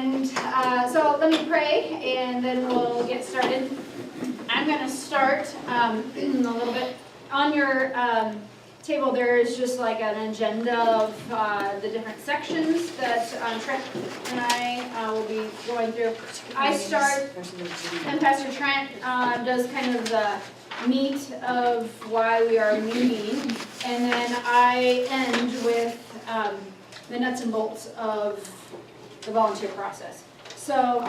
And so let me pray, and then we'll get started. I'm going to start a little bit. On your table, there is just like an agenda of the different sections that Trent and I will be going through. I start, and Pastor Trent does kind of the meat of why we are meeting, and then I end with the nuts and bolts of the volunteer process. So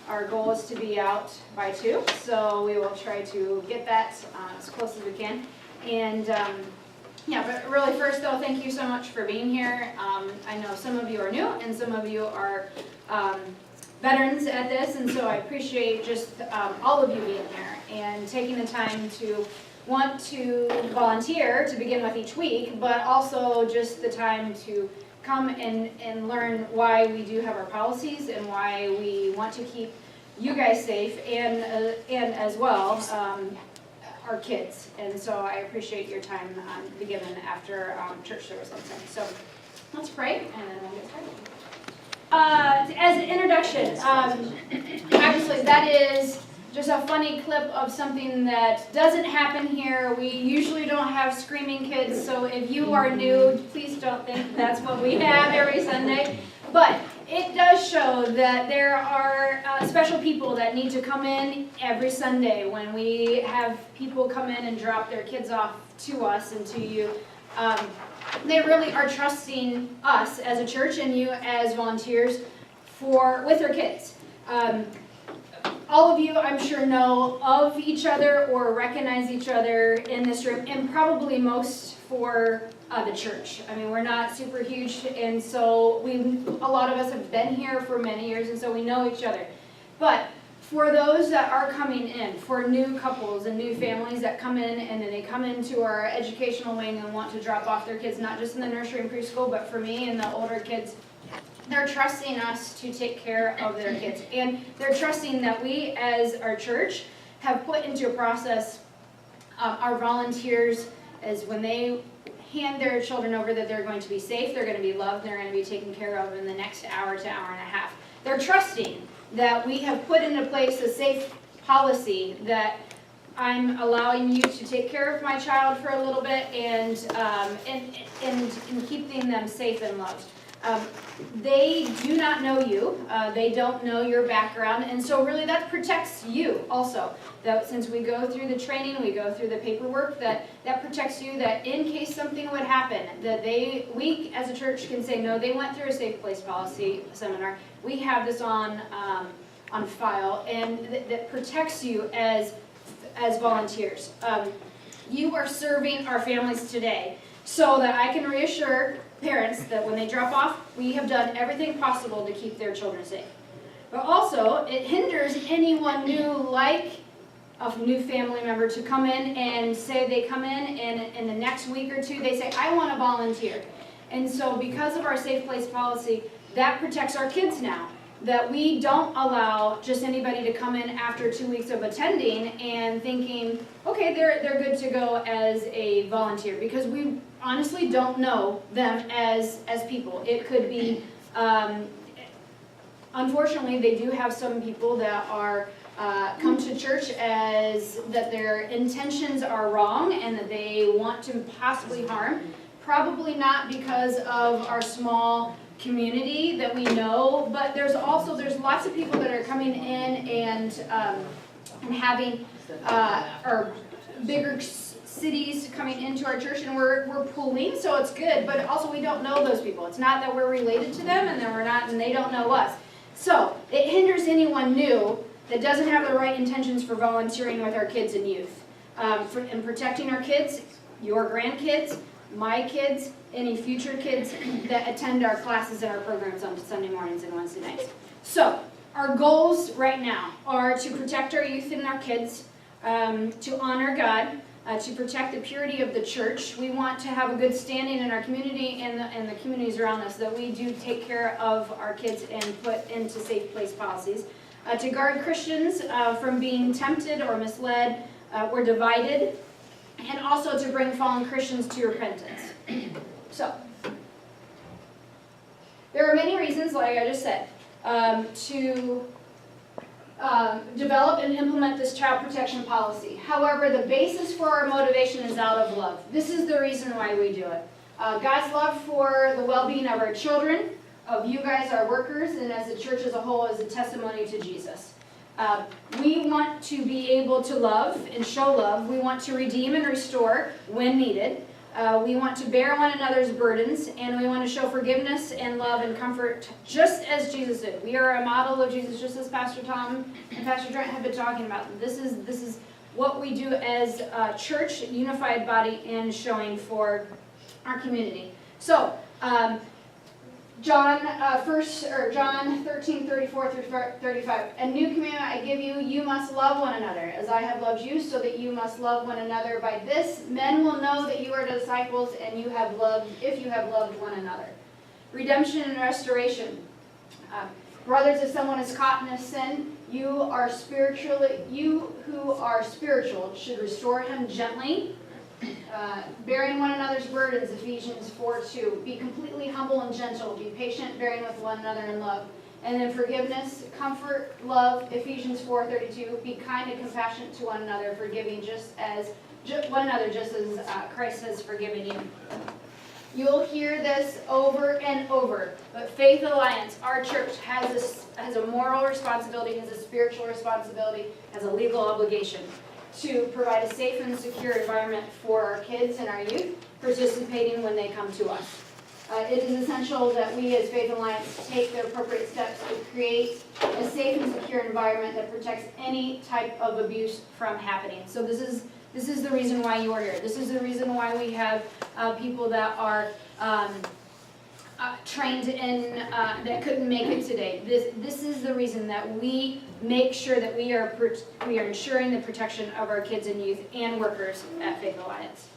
our goal is to be out by 2, so we will try to get that as close as we can. And yeah, but really first though, thank you so much for being here. I know some of you are new and some of you are veterans at this, and so I appreciate just all of you being here and taking the time to want to volunteer to begin with each week, but also just the time to come and learn why we do have our policies and why we want to keep you guys safe and as well our kids. And so I appreciate your time to be given after church service on Sunday. So let's pray and then we'll get started. As an introduction, obviously that is just a funny clip of something that doesn't happen here. We usually don't have screaming kids, so if you are new, please don't think that's what we have every Sunday. But it does show that there are special people that need to come in every Sunday when we have people come in and drop their kids off to us and to you. They really are trusting us as a church and you as volunteers with their kids. All of you, I'm sure, know of each other or recognize each other in this room, and probably most for the church. I mean, we're not super huge, and so a lot of us have been here for many years, and so we know each other. But for those that are coming in, for new couples and new families that come in, and then they come into our educational wing and want to drop off their kids, not just in the nursery and preschool, but for me and the older kids, they're trusting us to take care of their kids. And they're trusting that we, as our church, have put into a process our volunteers, as when they hand their children over, that they're going to be safe, they're going to be loved, they're going to be taken care of in the next hour to hour and a half. They're trusting that we have put into place a safe policy that I'm allowing you to take care of my child for a little bit and keeping them safe and loved. They do not know you, they don't know your background, and so really that protects you also. That since we go through the training, we go through the paperwork, that protects you, that in case something would happen, that we as a church can say, no, they went through a safe place policy seminar, we have this on file, and that protects you as volunteers. You are serving our families today so that I can reassure parents that when they drop off, we have done everything possible to keep their children safe. But also, it hinders anyone new, like a new family member, to come in and say they come in and in the next week or two, they say, I want to volunteer. And so because of our safe place policy, that protects our kids now. That we don't allow just anybody to come in after 2 weeks of attending and thinking, okay, they're good to go as a volunteer, because we honestly don't know them as people. It could be, unfortunately, they do have some people that are come to church as that their intentions are wrong and that they want to possibly harm. Probably not because of our small community that we know, but there's lots of people that are coming in and having or bigger cities coming into our church, and we're pooling, so it's good, but also we don't know those people. It's not that we're related to them and and they don't know us. So it hinders anyone new that doesn't have the right intentions for volunteering with our kids and youth. In protecting our kids, your grandkids, my kids, any future kids that attend our classes and our programs on Sunday mornings and Wednesday nights. So our goals right now are to protect our youth and our kids, to honor God, to protect the purity of the church. We want to have a good standing in our community and the communities around us, that we do take care of our kids and put into safe place policies. To guard Christians from being tempted or misled or divided, and also to bring fallen Christians to repentance. So, there are many reasons, like I just said, to develop and implement this child protection policy. However, the basis for our motivation is out of love. This is the reason why we do it. God's love for the well-being of our children, of you guys, our workers, and as a church as a whole is a testimony to Jesus. We want to be able to love and show love. We want to redeem and restore when needed. We want to bear one another's burdens, and we want to show forgiveness and love and comfort just as Jesus did. We are a model of Jesus, just as Pastor Tom and Pastor Trent have been talking about. This is what we do as a church, unified body, and showing for our community. So, John 13:34-35. A new commandment I give you: you must love one another, as I have loved you, so that you must love one another. By this, men will know that you are disciples, and you have loved, if you have loved one another. Redemption and restoration. Brothers, if someone is caught in a sin, you who are spiritual should restore him gently. Bearing one another's burdens, Ephesians 4:2. Be completely humble and gentle. Be patient, bearing with one another in love. And then forgiveness, comfort, love, Ephesians 4:32. Be kind and compassionate to one another, forgiving one another just as Christ has forgiven you. You'll hear this over and over, but Faith Alliance, our church, has a moral responsibility, has a spiritual responsibility, has a legal obligation to provide a safe and secure environment for our kids and our youth participating when they come to us. It is essential that we as Faith Alliance take the appropriate steps to create a safe and secure environment that protects any type of abuse from happening. So this is the reason why you are here. This is the reason why we have people that are trained in that couldn't make it today. This is the reason that we make sure that we are ensuring the protection of our kids and youth and workers at Faith Alliance.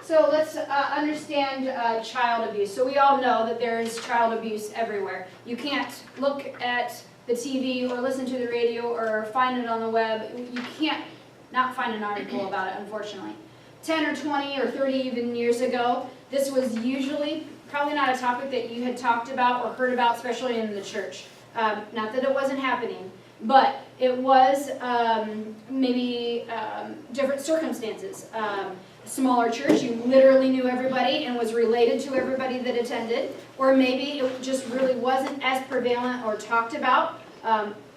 So let's understand child abuse. So we all know that there is child abuse everywhere. You can't look at the TV or listen to the radio or find it on the web. You can't not find an article about it, unfortunately. 10 or 20 or 30 even years ago, this was usually probably not a topic that you had talked about or heard about, especially in the church. Not that it wasn't happening, but it was maybe different circumstances. Smaller church, you literally knew everybody and was related to everybody that attended, or maybe it just really wasn't as prevalent or talked about.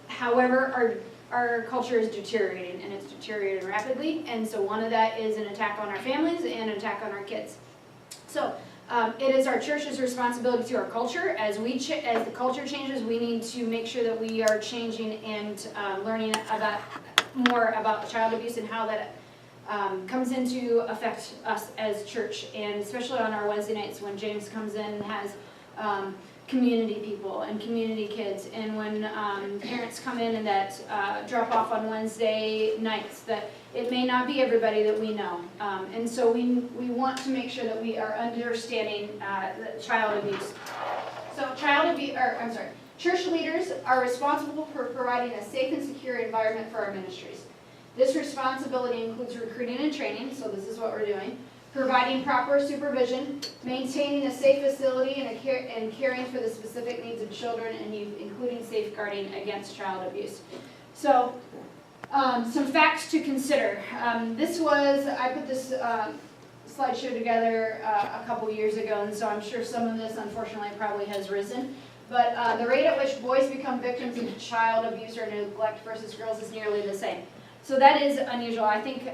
However, our culture is deteriorating, and it's deteriorating rapidly, and so one of that is an attack on our families and an attack on our kids. So it is our church's responsibility to our culture. As the culture changes, we need to make sure that we are changing and learning more about child abuse and how that comes into affect us as church, and especially on our Wednesday nights when James comes in and has community people and community kids, and when parents come in and that drop off on Wednesday nights, that it may not be everybody that we know, and so we want to make sure that we are understanding child abuse. So church leaders are responsible for providing a safe and secure environment for our ministries. This responsibility includes recruiting and training, so this is what we're doing, providing proper supervision, maintaining a safe facility, and caring for the specific needs of children and youth, including safeguarding against child abuse. So, some facts to consider. I put this slideshow together a couple years ago, and so I'm sure some of this, unfortunately, probably has risen. But the rate at which boys become victims of child abuse or neglect versus girls is nearly the same. So that is unusual. I think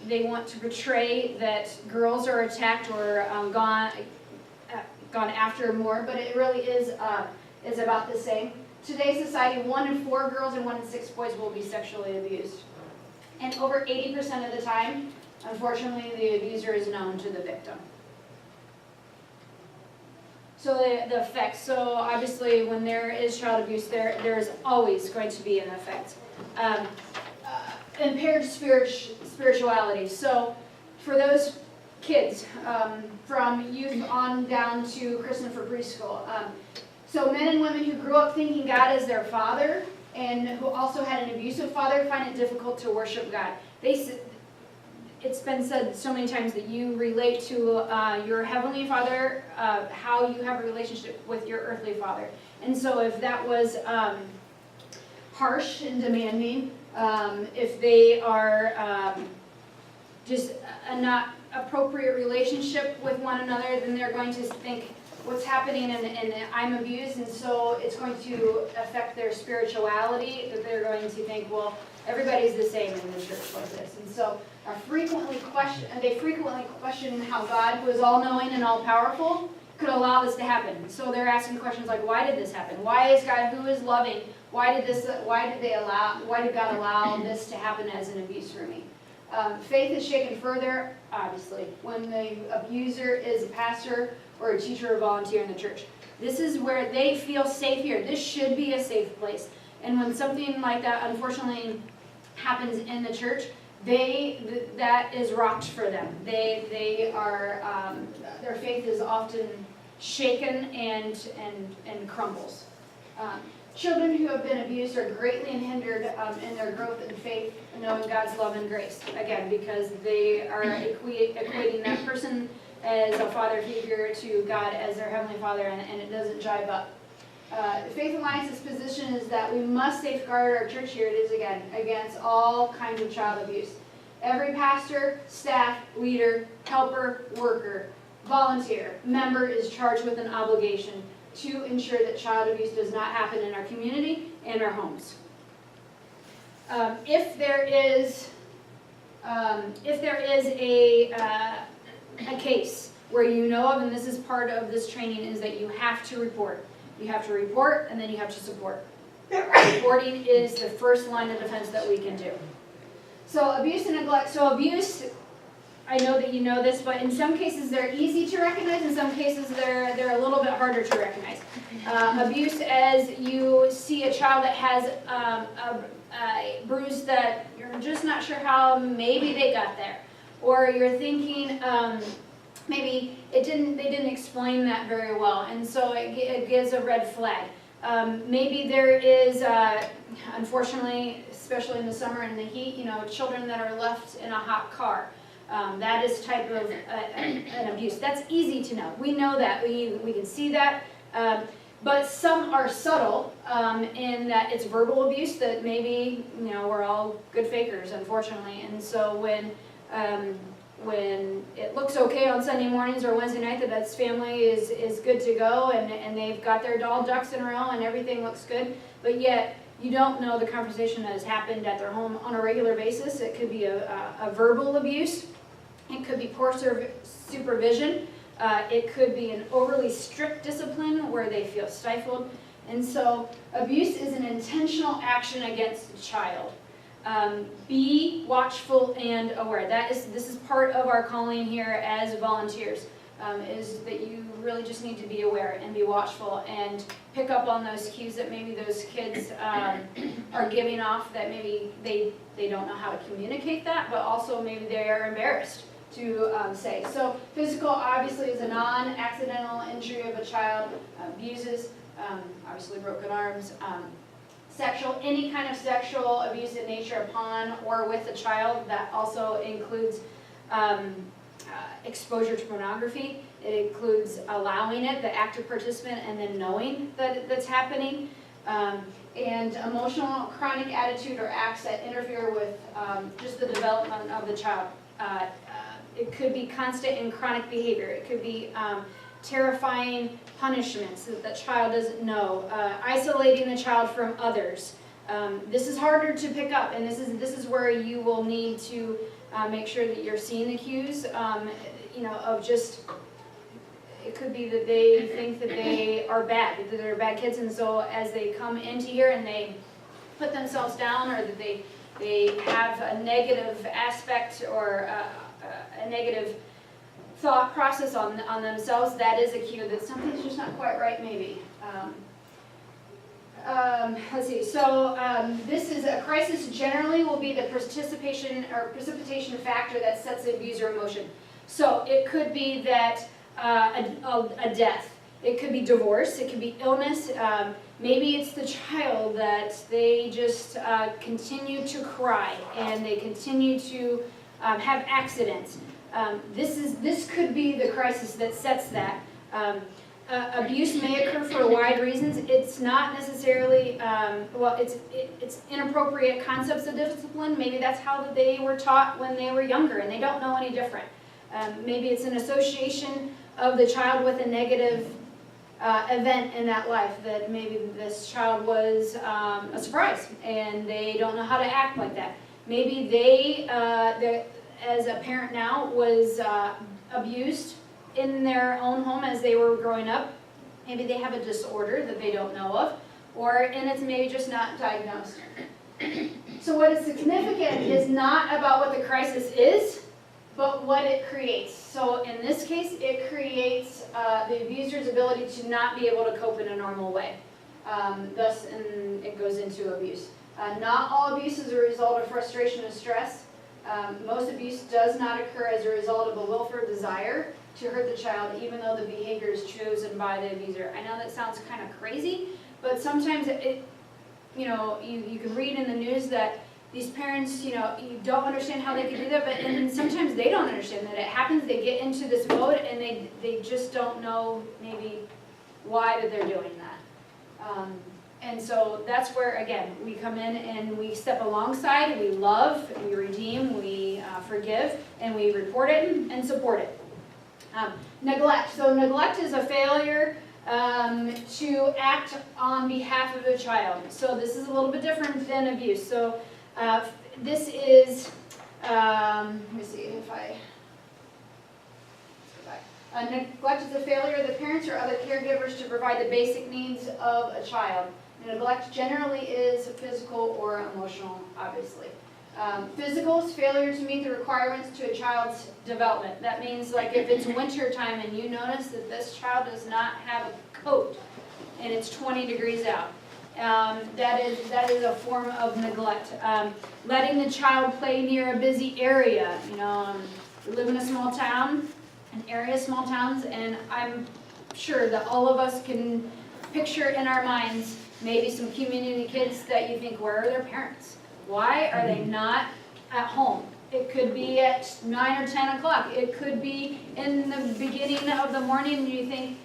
they want to portray that girls are attacked or gone after more, but it really is about the same. Today's society, 1 in 4 girls and 1 in 6 boys will be sexually abused. And over 80% of the time, unfortunately, the abuser is known to the victim. So the effects. So obviously, when there is child abuse, there is always going to be an effect. Impaired spirituality. So for those kids, from youth on down to Kristen for preschool, so men and women who grew up thinking God is their father and who also had an abusive father find it difficult to worship God. it's been said so many times that you relate to your Heavenly Father, how you have a relationship with your earthly father. And so if that was harsh and demanding, if they are just a not appropriate relationship with one another, then they're going to think what's happening and I'm abused, and so it's going to affect their spirituality, that they're going to think, well, everybody's the same in the church like this. And so they frequently question how God, who is all-knowing and all-powerful, could allow this to happen. So they're asking questions like, why did this happen? Why is God, who is loving, why did God allow this to happen as an abuse for me? Faith is shaken further, obviously, when the abuser is a pastor or a teacher or volunteer in the church. This is where they feel safe here. This should be a safe place. And when something like that, unfortunately, happens in the church, that is rocked for them. They are their faith is often shaken and crumbles. Children who have been abused are greatly hindered in their growth in faith, knowing God's love and grace. Again, because they are equating that person as a father figure to God as their Heavenly Father, and it doesn't jive up. Faith Alliance's position is that we must safeguard our church, here it is again, against all kinds of child abuse. Every pastor, staff, leader, helper, worker, volunteer, member is charged with an obligation to ensure that child abuse does not happen in our community and our homes. If there is a case where you know of, and this is part of this training, is that you have to report. You have to report, and then you have to support. Reporting is the first line of defense that we can do. So abuse and neglect. So abuse, I know that you know this, but in some cases they're easy to recognize. In some cases they're a little bit harder to recognize. Abuse, as you see a child that has a bruise that you're just not sure how maybe they got there, or you're thinking maybe they didn't explain that very well, and so it gives a red flag. Maybe there is, unfortunately, especially in the summer and the heat, children that are left in a hot car. That is type of an abuse. That's easy to know. We know that. We can see that. But some are subtle in that it's verbal abuse that maybe, we're all good fakers, unfortunately. And so when it looks okay on Sunday mornings or Wednesday night that family is good to go and they've got their all ducks in a row and everything looks good, but yet you don't know the conversation that has happened at their home on a regular basis. It could be a verbal abuse. It could be poor supervision. It could be an overly strict discipline where they feel stifled. And so abuse is an intentional action against a child. Be watchful and aware. This is part of our calling here as volunteers, is that you really just need to be aware and be watchful and pick up on those cues that maybe those kids are giving off, that maybe they don't know how to communicate that, but also maybe they are embarrassed to say. So physical obviously is a non-accidental injury of a child. Abuses, obviously broken arms. Sexual, any kind of sexual abuse in nature upon or with a child, that also includes exposure to pornography. It includes allowing it, the active participant, and then knowing that that's happening. And emotional, chronic attitude or acts that interfere with just the development of the child. It could be constant and chronic behavior. It could be terrifying punishments that the child doesn't know, isolating the child from others. This is harder to pick up, and this is where you will need to make sure that you're seeing the cues, of just, it could be that they think that they are bad, that they're bad kids, and so as they come into here and they put themselves down, or that they have a negative aspect or a negative thought process on themselves, that is a cue that something's just not quite right, maybe. Let's see, so this is a crisis generally will be the participation or precipitation factor that sets the abuser in motion. So it could be that a death, it could be divorce, it could be illness, maybe it's the child that they just continue to cry and they continue to have accidents. This could be the crisis that sets that. Abuse may occur for wide reasons. It's not necessarily, it's inappropriate concepts of discipline. Maybe that's how they were taught when they were younger and they don't know any different. Maybe it's an association of the child with a negative event in that life, that maybe this child was a surprise and they don't know how to act like that. Maybe they, as a parent now, was abused in their own home as they were growing up. Maybe they have a disorder that they don't know of, and it's maybe just not diagnosed. So what is significant is not about what the crisis is, but what it creates. So in this case, it creates the abuser's ability to not be able to cope in a normal way. Thus, it goes into abuse. Not all abuse is a result of frustration and stress. Most abuse does not occur as a result of a willful desire to hurt the child, even though the behavior is chosen by the abuser. I know that sounds kind of crazy, but sometimes you can read in the news that these parents, you don't understand how they could do that, and sometimes they don't understand that it happens. They get into this mode and they just don't know maybe why that they're doing that. And so that's where, again, we come in and we step alongside, we love, we redeem, we forgive, and we report it and support it. Neglect. So neglect is a failure to act on behalf of a child. So this is a little bit different than abuse. So this is, let me see if I, let's go back. Neglect is a failure of the parents or other caregivers to provide the basic needs of a child. Neglect generally is physical or emotional, obviously. Physical is failure to meet the requirements to a child's development. That means, like, if it's winter time and you notice that this child does not have a coat and it's 20 degrees out, that is a form of neglect. Letting the child play near a busy area. We live in a small town, an area of small towns, and I'm sure that all of us can picture in our minds maybe some community kids that you think, where are their parents? Why are they not at home? It could be at 9 or 10 o'clock. It could be in the beginning of the morning and you think,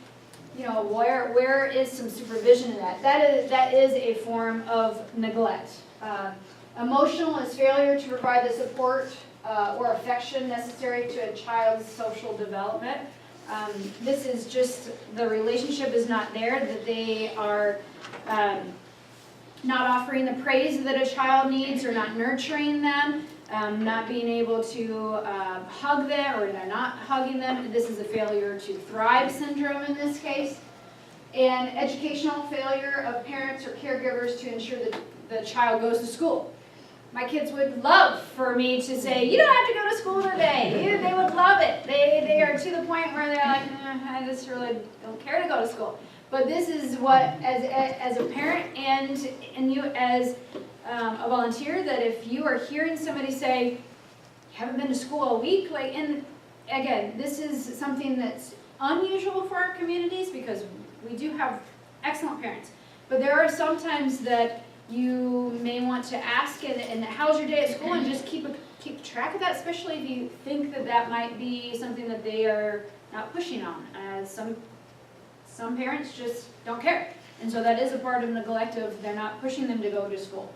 where is some supervision in that? That is a form of neglect. Emotional is failure to provide the support or affection necessary to a child's social development. This is just, the relationship is not there, that they are not offering the praise that a child needs, or not nurturing them, not being able to hug them, or they're not hugging them. This is a failure to thrive syndrome in this case. And educational failure of parents or caregivers to ensure that the child goes to school. My kids would love for me to say, you don't have to go to school today. They would love it. They are to the point where they're like, I just really don't care to go to school. But this is what, as a parent and you as a volunteer, that if you are hearing somebody say, you haven't been to school a week, and again, this is something that's unusual for our communities because we do have excellent parents. But there are some times that you may want to ask, and how's your day at school, and just keep track of that, especially if you think that might be something that they are not pushing on. Some parents just don't care. And so that is a part of neglect, of they're not pushing them to go to school.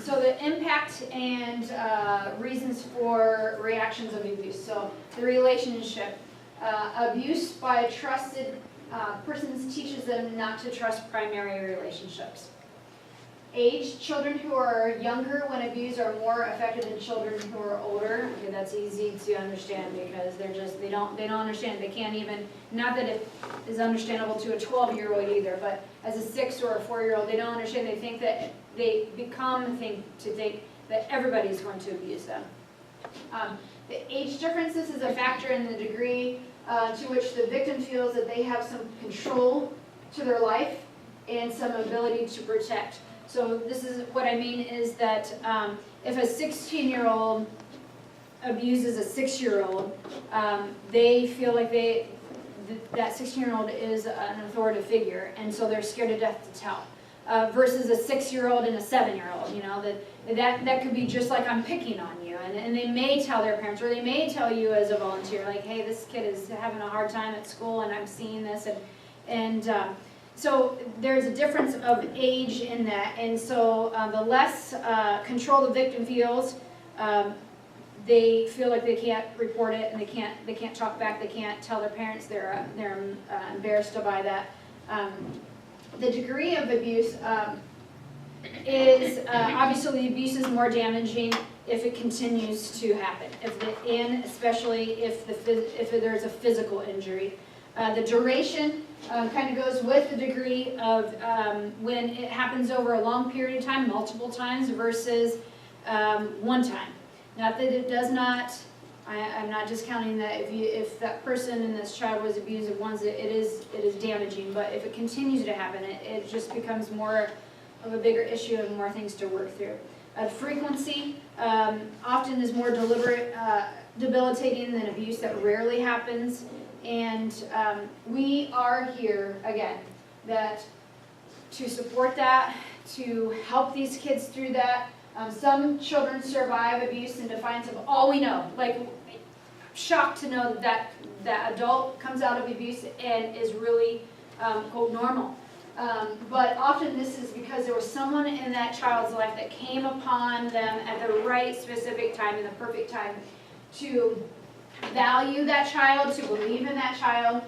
So the impact and reasons for reactions of abuse. So the relationship. Abuse by a trusted persons teaches them not to trust primary relationships. Age, children who are younger when abused are more affected than children who are older. Okay, that's easy to understand because they don't understand. They can't even, not that it is understandable to a 12-year-old either, but as a 6 or a 4-year-old, they don't understand. They think that they think that everybody is going to abuse them. The age differences is a factor in the degree to which the victim feels that they have some control to their life and some ability to protect. So this is what I mean is that if a 16-year-old abuses a 6-year-old, they feel like that 16-year-old is an authoritative figure, and so they're scared to death to tell. versus a 6-year-old and a 7-year-old. You know, that could be just like, I'm picking on you, and they may tell their parents, or they may tell you as a volunteer, like, hey, this kid is having a hard time at school, and I'm seeing this, and so there's a difference of age in that, and so the less control the victim feels, they feel like they can't report it, and they can't talk back, they can't tell their parents, they're embarrassed by that. The degree of abuse is obviously the abuse is more damaging if it continues to happen, especially if there's a physical injury. The duration kind of goes with the degree of when it happens over a long period of time, multiple times, versus one time. Not that it does not, I'm not discounting that if that person and this child was abused once, it is damaging, but if it continues to happen, it just becomes more of a bigger issue and more things to work through. Frequency often is more deliberate, debilitating than abuse that rarely happens. And we are here, again, to support that, to help these kids through that. Some children survive abuse in defiance of all we know. Like, I'm shocked to know that adult comes out of abuse and is really, quote, normal. But often this is because there was someone in that child's life that came upon them at the right specific time, in the perfect time, to value that child, to believe in that child,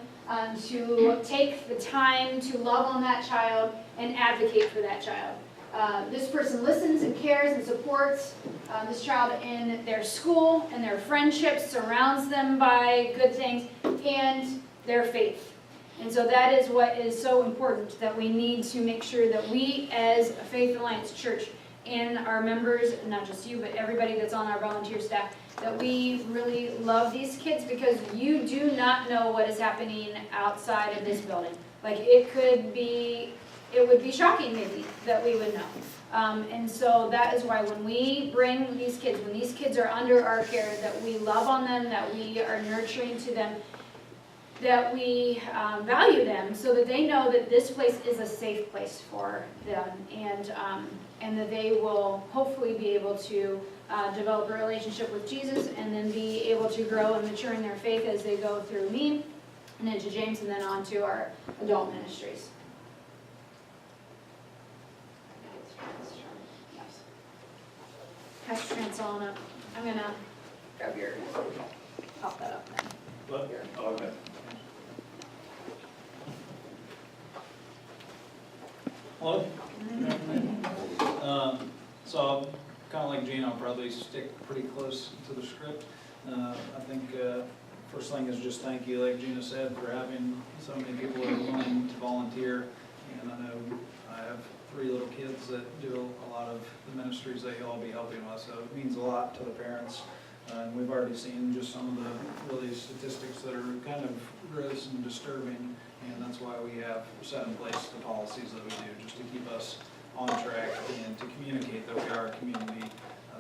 to take the time to love on that child and advocate for that child. This person listens and cares and supports this child in their school, and their friendships, surrounds them by good things, and their faith. And so that is what is so important, that we need to make sure that we as a Faith Alliance Church and our members, not just you, but everybody that's on our volunteer staff, that we really love these kids, because you do not know what is happening outside of this building. Like, it would be shocking maybe that we would know. And so that is why when we bring these kids, when these kids are under our care, that we love on them, that we are nurturing to them, that we value them, so that they know that this place is a safe place for them, and that they will hopefully be able to develop a relationship with Jesus, and then be able to grow and mature in their faith as they go through me and into James, and then on to our adult ministries. Pastor Trent's on up. I'm going to grab your, pop that up then. What? Oh, okay. Hello? So, kind of like Gene, I'll probably stick pretty close to the script. I think first thing is just thank you, like Gina said, for having so many people who are willing to volunteer. And I know I have 3 little kids that do a lot of the ministries that you'll all be helping with, so it means a lot to the parents. And we've already seen just some of the really statistics that are kind of gross and disturbing, and that's why we have set in place the policies that we do, just to keep us on track and to communicate that we are a community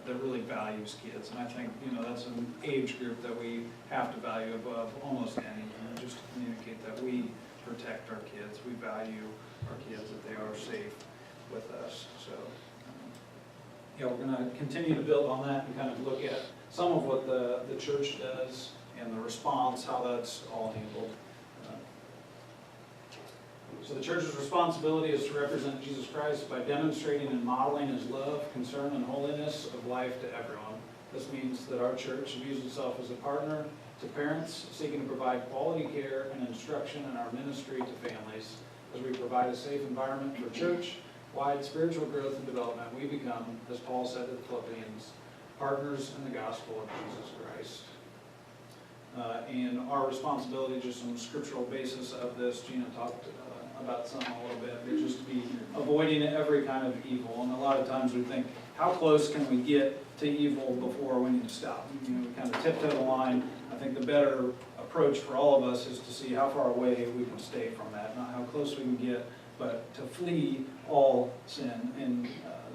that really values kids. And I think, that's an age group that we have to value above almost anything, just to communicate that we protect our kids, we value our kids, that they are safe with us. So, we're going to continue to build on that and kind of look at some of what the church does and the response, how that's all handled. So the church's responsibility is to represent Jesus Christ by demonstrating and modeling His love, concern, and holiness of life to everyone. This means that our church views itself as a partner to parents seeking to provide quality care and instruction in our ministry to families. As we provide a safe environment for church-wide spiritual growth and development, we become, as Paul said to the Philippians, partners in the gospel of Jesus Christ. And our responsibility, just some scriptural basis of this, Gina talked about some a little bit, but just to be avoiding every kind of evil. And a lot of times we think, how close can we get to evil before we need to stop? We kind of tiptoe the line. I think the better approach for all of us is to see how far away we can stay from that, not how close we can get, but to flee all sin. And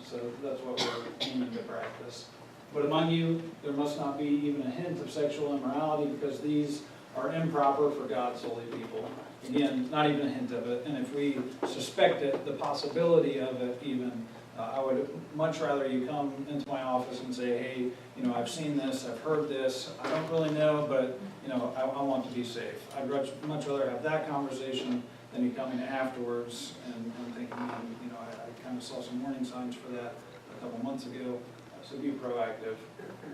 so that's what we're aiming to practice. But among you, there must not be even a hint of sexual immorality, because these are improper for God's holy people. Again, not even a hint of it. And if we suspect it, the possibility of it even, I would much rather you come into my office and say, hey, I've seen this, I've heard this, I don't really know, but, I want to be safe. I'd much rather have that conversation than you coming afterwards and thinking, I kind of saw some warning signs for that a couple months ago, so be proactive.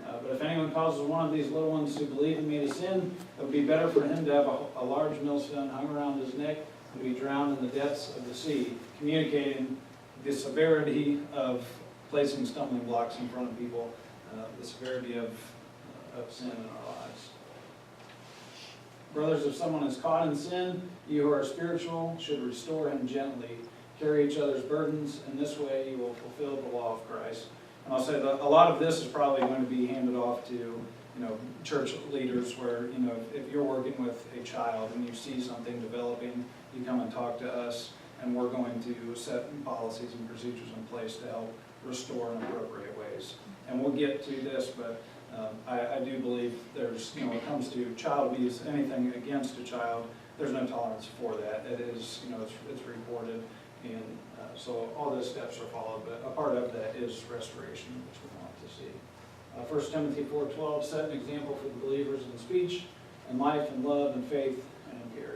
But if anyone causes one of these little ones who believe in me to sin, it would be better for him to have a large millstone hung around his neck and to be drowned in the depths of the sea, communicating the severity of placing stumbling blocks in front of people, the severity of sin in our lives. Brothers, if someone is caught in sin, you who are spiritual should restore him gently, carry each other's burdens, and this way you will fulfill the law of Christ. And I'll say that a lot of this is probably going to be handed off to church leaders where, if you're working with a child and you see something developing, you come and talk to us, and we're going to set policies and procedures in place to help restore in appropriate ways. And we'll get to this, but I do believe there's, when it comes to child abuse, anything against a child, there's no tolerance for that. It is, it's reported, and so all those steps are followed, but a part of that is restoration, which we want to see. 1 Timothy 4:12, set an example for the believers in speech, and life, and love, and faith, and in purity.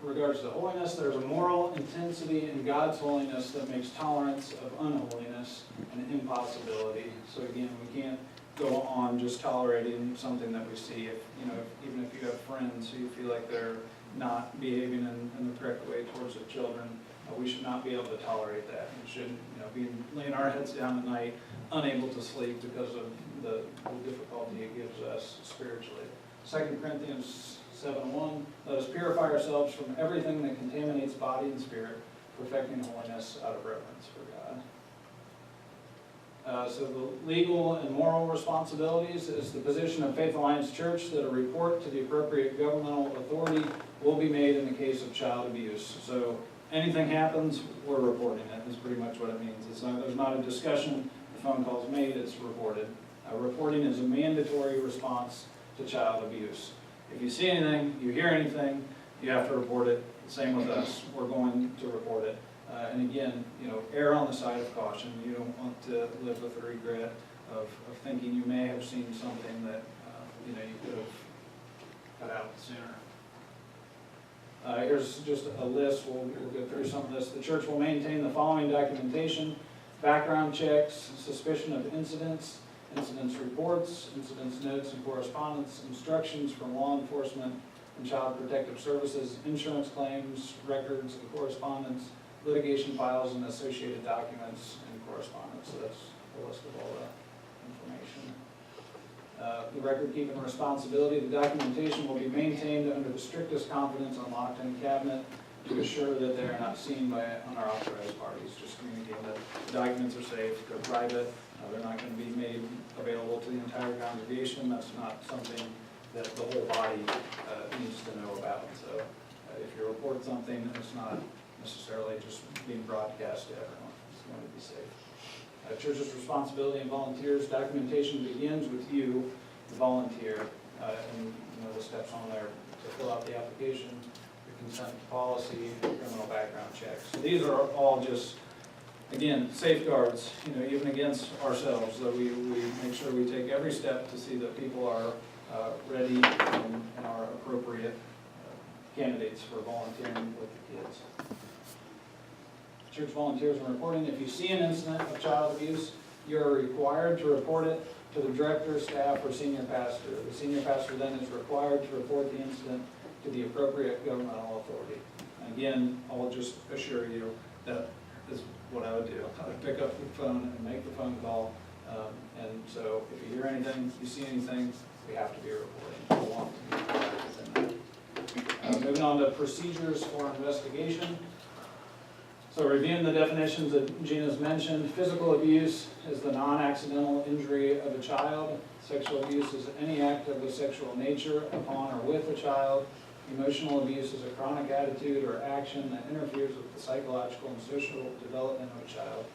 Regards to holiness, there's a moral intensity in God's holiness that makes tolerance of unholiness an impossibility. So again, we can't go on just tolerating something that we see. Even if you have friends who feel like they're not behaving in the correct way towards their children, we should not be able to tolerate that. We should be laying our heads down at night, unable to sleep because of the difficulty it gives us spiritually. 2 Corinthians 7:1, let us purify ourselves from everything that contaminates body and spirit, perfecting holiness out of reverence for God. So the legal and moral responsibilities is the position of Faith Alliance Church that a report to the appropriate governmental authority will be made in the case of child abuse. So anything happens, we're reporting it, is pretty much what it means. There's not a discussion, the phone call's made, it's reported. Reporting is a mandatory response to child abuse. If you see anything, you hear anything, you have to report it. Same with us, we're going to report it. And again, err on the side of caution. You don't want to live with the regret of thinking you may have seen something that you could have cut out sooner. Here's just a list. We'll go through some of this. The church will maintain the following documentation: background checks, suspicion of incidents reports, incidents notes and correspondence, instructions from law enforcement and child protective services, insurance claims, records and correspondence, litigation files and associated documents and correspondence. So that's a list of all the information. The record-keeping responsibility, the documentation will be maintained under the strictest confidence, unlocked in a cabinet, to assure that they are not seen by unauthorized parties. Just communicating that the documents are safe, they're private, they're not going to be made available to the entire congregation. That's not something that the whole body needs to know about. So if you report something, it's not necessarily just being broadcast to everyone. It's going to be safe. Church's responsibility and volunteers, documentation begins with you, the volunteer, and the steps on there to fill out the application, the consent to policy, criminal background checks. So these are all just, again, safeguards, even against ourselves, that we make sure we take every step to see that people are ready and are appropriate candidates for volunteering with the kids. Church volunteers and reporting. If you see an incident of child abuse, you're required to report it to the director, staff, or senior pastor. The senior pastor then is required to report the incident to the appropriate governmental authority. And again, I'll just assure you that is what I would do. I would pick up the phone and make the phone call. And so if you hear anything, you see anything, we have to be reporting. We want to be proactive in that. Moving on to procedures for investigation. So reviewing the definitions that Gina's mentioned, physical abuse is the non-accidental injury of a child. Sexual abuse is any act of a sexual nature upon or with a child. Emotional abuse is a chronic attitude or action that interferes with the psychological and social development of a child.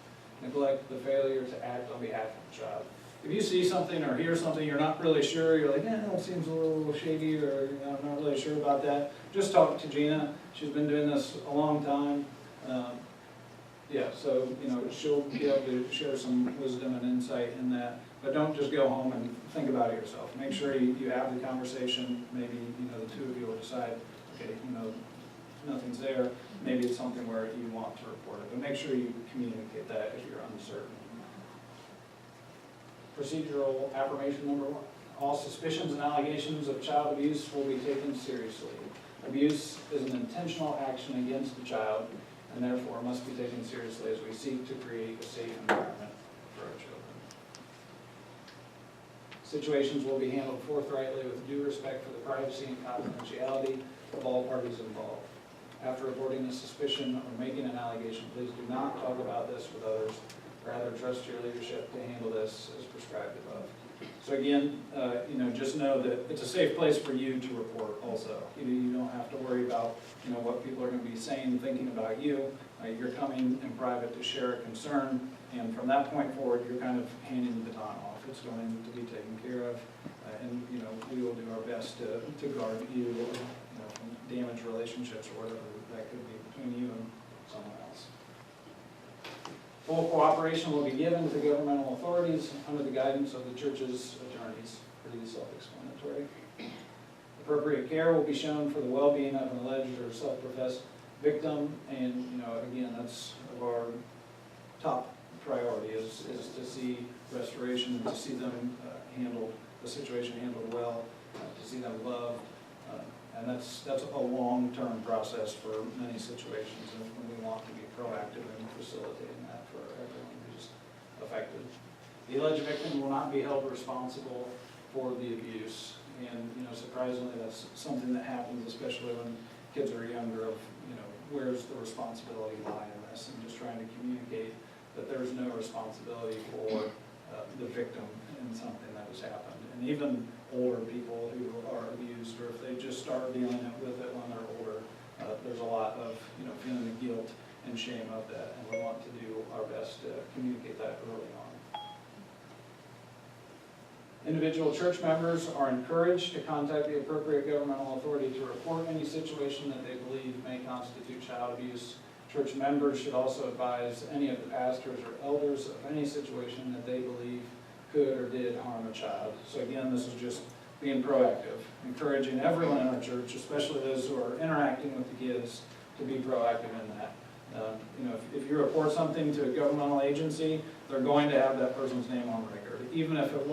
Neglect, the failure to act on behalf of the child. if you see something or hear something, you're not really sure, you're like, that seems a little shady, or I'm not really sure about that, just talk to Gina. She's been doing this a long time. Yeah, so, she'll be able to share some wisdom and insight in that. But don't just go home and think about it yourself. Make sure you have the conversation. Maybe, the two of you will decide, okay, nothing's there. Maybe it's something where you want to report it. But make sure you communicate that if you're uncertain. Procedural affirmation number 1. All suspicions and allegations of child abuse will be taken seriously. Abuse is an intentional action against the child, and therefore must be taken seriously as we seek to create a safe environment for our children. Situations will be handled forthrightly with due respect for the privacy and confidentiality of all parties involved. After reporting a suspicion or making an allegation, please do not talk about this with others. Rather, trust your leadership to handle this as prescribed above. So again, just know that it's a safe place for you to report also. You don't have to worry about, what people are going to be saying, thinking about you. You're coming in private to share a concern, and from that point forward, you're kind of handing the baton off. It's going to be taken care of, and we will do our best to guard you, from damaged relationships or whatever that could be between you and someone else. Full cooperation will be given to governmental authorities under the guidance of the church's attorneys. Pretty self-explanatory. Appropriate care will be shown for the well-being of an alleged or self-professed victim, and again, that's of our top priority is to see restoration and to see them the situation handled well, to see them loved, and that's a long-term process for many situations, and we want to be proactive in facilitating that for everyone who's affected. The alleged victim will not be held responsible for the abuse, and surprisingly, that's something that happens, especially when kids are younger. Of where's the responsibility lie in this, and just trying to communicate that there's no responsibility for the victim in something that has happened. And even older people who are abused, or if they just start dealing with it when they're older, there's a lot of feeling the guilt and shame of that, and we want to do our best to communicate that early on. Individual church members are encouraged to contact the appropriate governmental authority to report any situation that they believe may constitute child abuse. Church members should also advise any of the pastors or elders of any situation that they believe could or did harm a child. So again, this is just being proactive, encouraging everyone in our church, especially those who are interacting with the kids, to be proactive in that. If you report something to a governmental agency, they're going to have that person's name on record. Even if it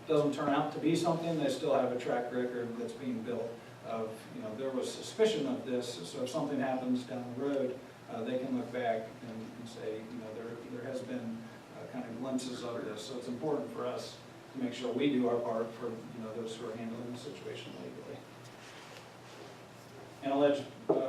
doesn't turn out to be something, they still have a track record that's being built of, there was suspicion of this, so if something happens down the road, they can look back and say, there has been kind of glimpses of this. So it's important for us to make sure we do our part for, those who are handling the situation legally. An alleged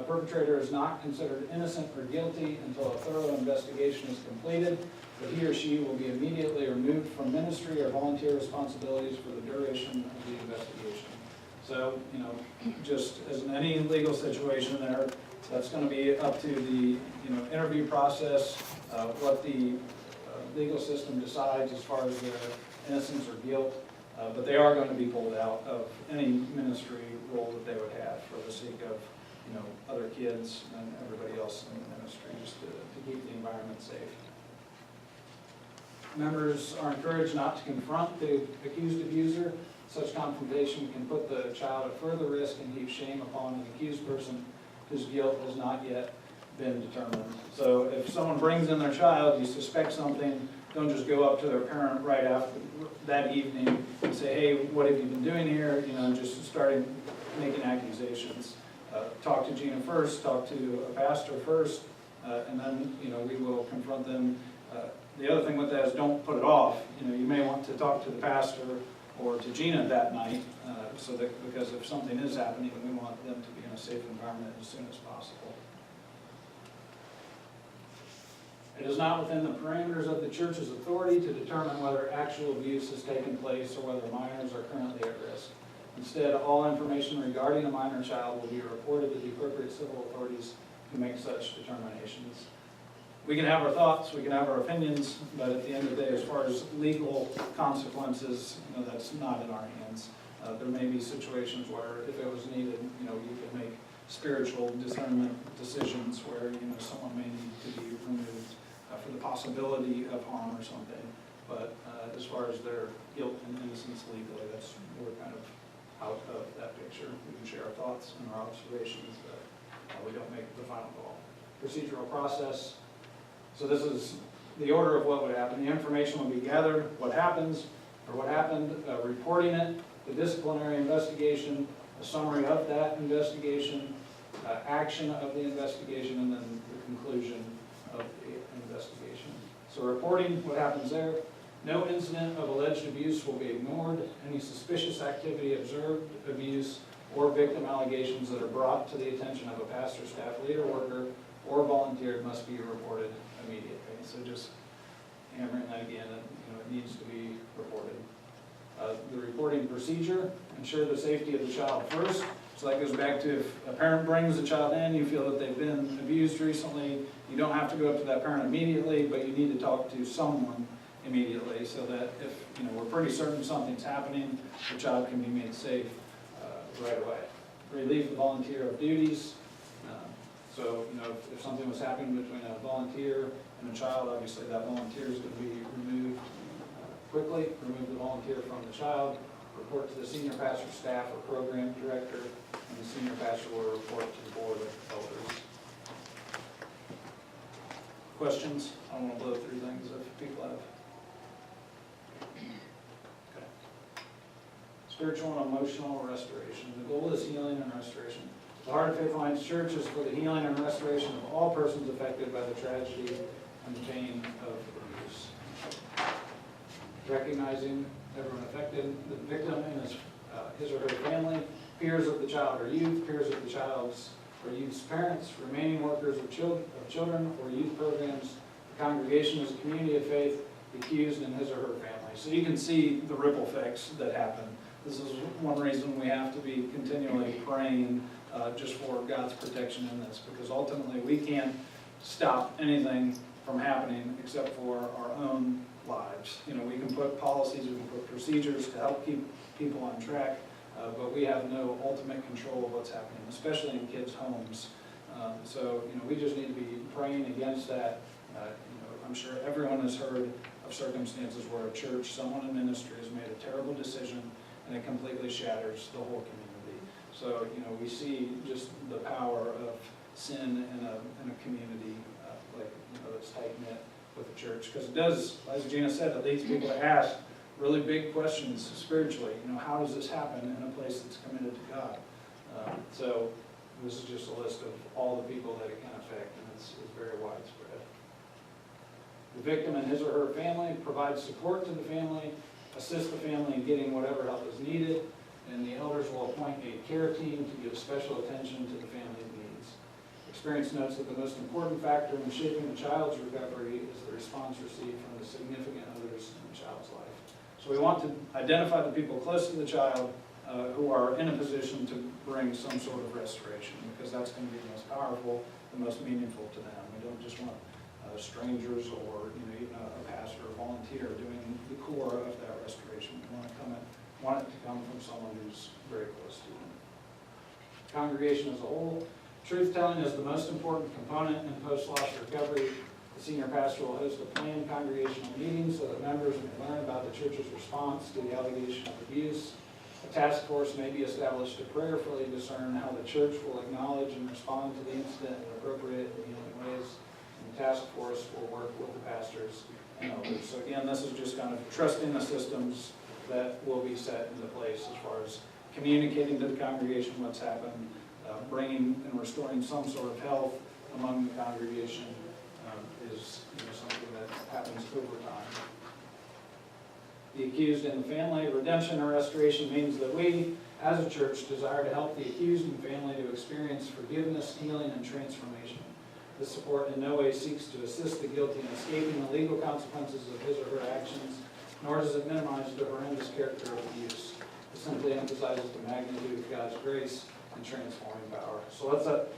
perpetrator is not considered innocent or guilty until a thorough investigation is completed, but he or she will be immediately removed from ministry or volunteer responsibilities for the duration of the investigation. So, just as in any legal situation there, that's going to be up to the interview process, what the legal system decides as far as their innocence or guilt, but they are going to be pulled out of any ministry role that they would have for the sake of other kids and everybody else in the ministry, just to keep the environment safe. Members are encouraged not to confront the accused abuser. Such confrontation can put the child at further risk and heap shame upon the accused person whose guilt has not yet been determined. So if someone brings in their child, you suspect something, don't just go up to their parent right after that evening and say, hey, what have you been doing here? Just starting making accusations. Talk to Gina first, talk to a pastor first, and then we will confront them. The other thing with that is don't put it off. You may want to talk to the pastor or to Gina that night, because if something is happening, we want them to be in a safe environment as soon as possible. It is not within the parameters of the church's authority to determine whether actual abuse has taken place or whether minors are currently at risk. Instead, all information regarding a minor child will be reported to the appropriate civil authorities who make such determinations. we can have our thoughts, we can have our opinions, but at the end of the day, as far as legal consequences, that's not in our hands. There may be situations where if it was needed, you can make spiritual discernment decisions where, someone may need to be removed for the possibility of harm or something. But as far as their guilt and innocence legally, we're kind of out of that picture. We can share our thoughts and our observations, but we don't make the final call. Procedural process. So this is the order of what would happen. The information will be gathered, what happened, reporting it, the disciplinary investigation, a summary of that investigation, action of the investigation, and then the conclusion of the investigation. So reporting what happens there. No incident of alleged abuse will be ignored. Any suspicious activity, observed abuse, or victim allegations that are brought to the attention of a pastor, staff leader, worker, or volunteer must be reported immediately. So just hammering that again, it needs to be reported. The reporting procedure, ensure the safety of the child first. So that goes back to if a parent brings a child in, you feel that they've been abused recently, you don't have to go up to that parent immediately, but you need to talk to someone immediately so that if we're pretty certain something's happening, the child can be made safe right away. Relieve the volunteer of duties. So if something was happening between a volunteer and a child, obviously that volunteer is going to be removed quickly. Remove the volunteer from the child. Report to the senior pastor, staff, or program director, and the senior pastor will report to the board of elders. Questions? I don't want to blow through things if people have. Okay. Spiritual and emotional restoration. The goal is healing and restoration. The Heart of Faith Alliance Church is for the healing and restoration of all persons affected by the tragedy and the pain of abuse. Recognizing everyone affected, the victim and his or her family, peers of the child or youth, peers of the child's or youth's parents, remaining workers of children or youth programs, the congregation as a community of faith, the accused and his or her family. So you can see the ripple effects that happen. This is one reason we have to be continually praying just for God's protection in this, because ultimately we can't stop anything from happening except for our own lives. We can put policies, we can put procedures to help keep people on track, but we have no ultimate control of what's happening, especially in kids' homes. So we just need to be praying against that. I'm sure everyone has heard of circumstances where a church, someone in ministry has made a terrible decision and it completely shatters the whole community. So we see just the power of sin in a community that's tight-knit with the church, because it does, as Gina said, it leads people to ask really big questions spiritually. How does this happen in a place that's committed to God? So this is just a list of all the people that it can affect, and it's very widespread. The victim and his or her family provide support to the family, assist the family in getting whatever help is needed, and the elders will appoint a care team to give special attention to the family's needs. Experience notes that the most important factor in shaping the child's recovery is the response received from the significant others in the child's life. So we want to identify the people close to the child who are in a position to bring some sort of restoration, because that's going to be the most powerful, the most meaningful to them. We don't just want strangers or even a pastor or volunteer doing the core of that restoration. We want it to come from someone who's very close to them. Congregation as a whole. Truth-telling is the most important component in post-loss recovery. The senior pastor will host a planned congregational meeting so that members may learn about the church's response to the allegation of abuse. A task force may be established to prayerfully discern how the church will acknowledge and respond to the incident in appropriate and healing ways. And the task force will work with the pastors and elders. So again, this is just kind of trusting the systems that will be set into place as far as communicating to the congregation what's happened, bringing and restoring some sort of health among the congregation is something that happens over time. The accused and the family. Redemption or restoration means that we, as a church, desire to help the accused and family to experience forgiveness, healing, and transformation. This support in no way seeks to assist the guilty in escaping the legal consequences of his or her actions, nor does it minimize the horrendous character of abuse. It simply emphasizes the magnitude of God's grace and transforming power. So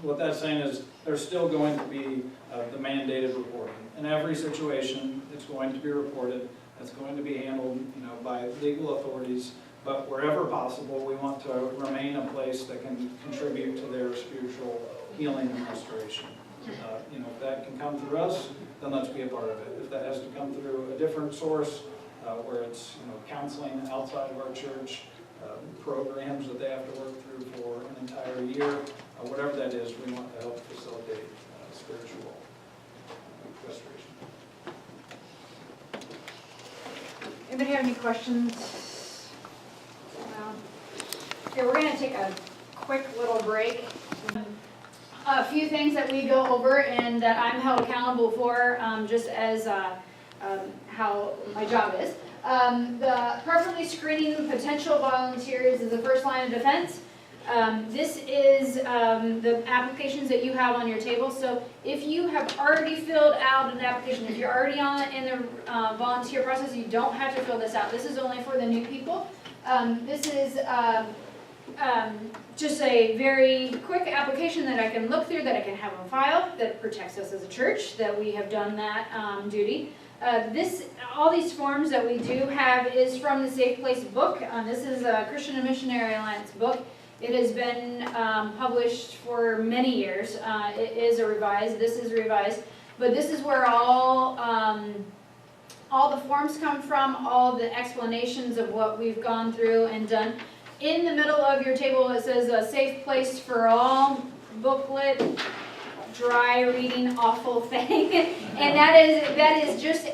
what that's saying is there's still going to be the mandated reporting. In every situation, it's going to be reported. It's going to be handled, by legal authorities. But wherever possible, we want to remain a place that can contribute to their spiritual healing and restoration. If that can come through us, then let's be a part of it. If that has to come through a different source, where it's counseling outside of our church, programs that they have to work through for an entire year, whatever that is, we want to help facilitate spiritual restoration. Anybody have any questions? No. Okay, we're going to take a quick little break. A few things that we go over and that I'm held accountable for, just as how my job is. The properly screening potential volunteers is the first line of defense. This is the applications that you have on your table. So if you have already filled out an application, if you're already in the volunteer process, you don't have to fill this out. This is only for the new people. This is just a very quick application that I can look through, that I can have on file, that protects us as a church, that we have done that duty. All these forms that we do have is from the Safe Place book. This is a Christian and Missionary Alliance book. It has been published for many years. It is this is revised, but this is where all the forms come from, all the explanations of what we've gone through and done. In the middle of your table it says a Safe Place for All booklet. Dry reading, awful thing, and that is just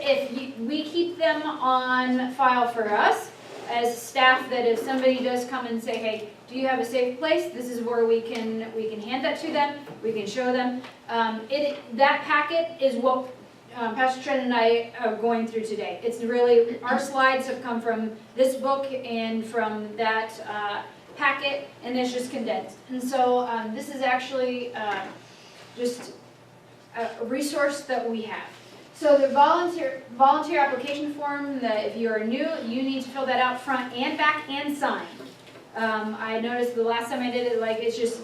we keep them on file for us as staff, that if somebody does come and say, hey, do you have a safe place, this is where we can hand that to them, we can show them. That packet is what Pastor Trent and I are going through today. It's really, our slides have come from this book and from that packet, and it's just condensed. And so this is actually just a resource that we have. So the volunteer application form, that if you are new, you need to fill that out front and back and sign. I noticed the last time I did it, it's just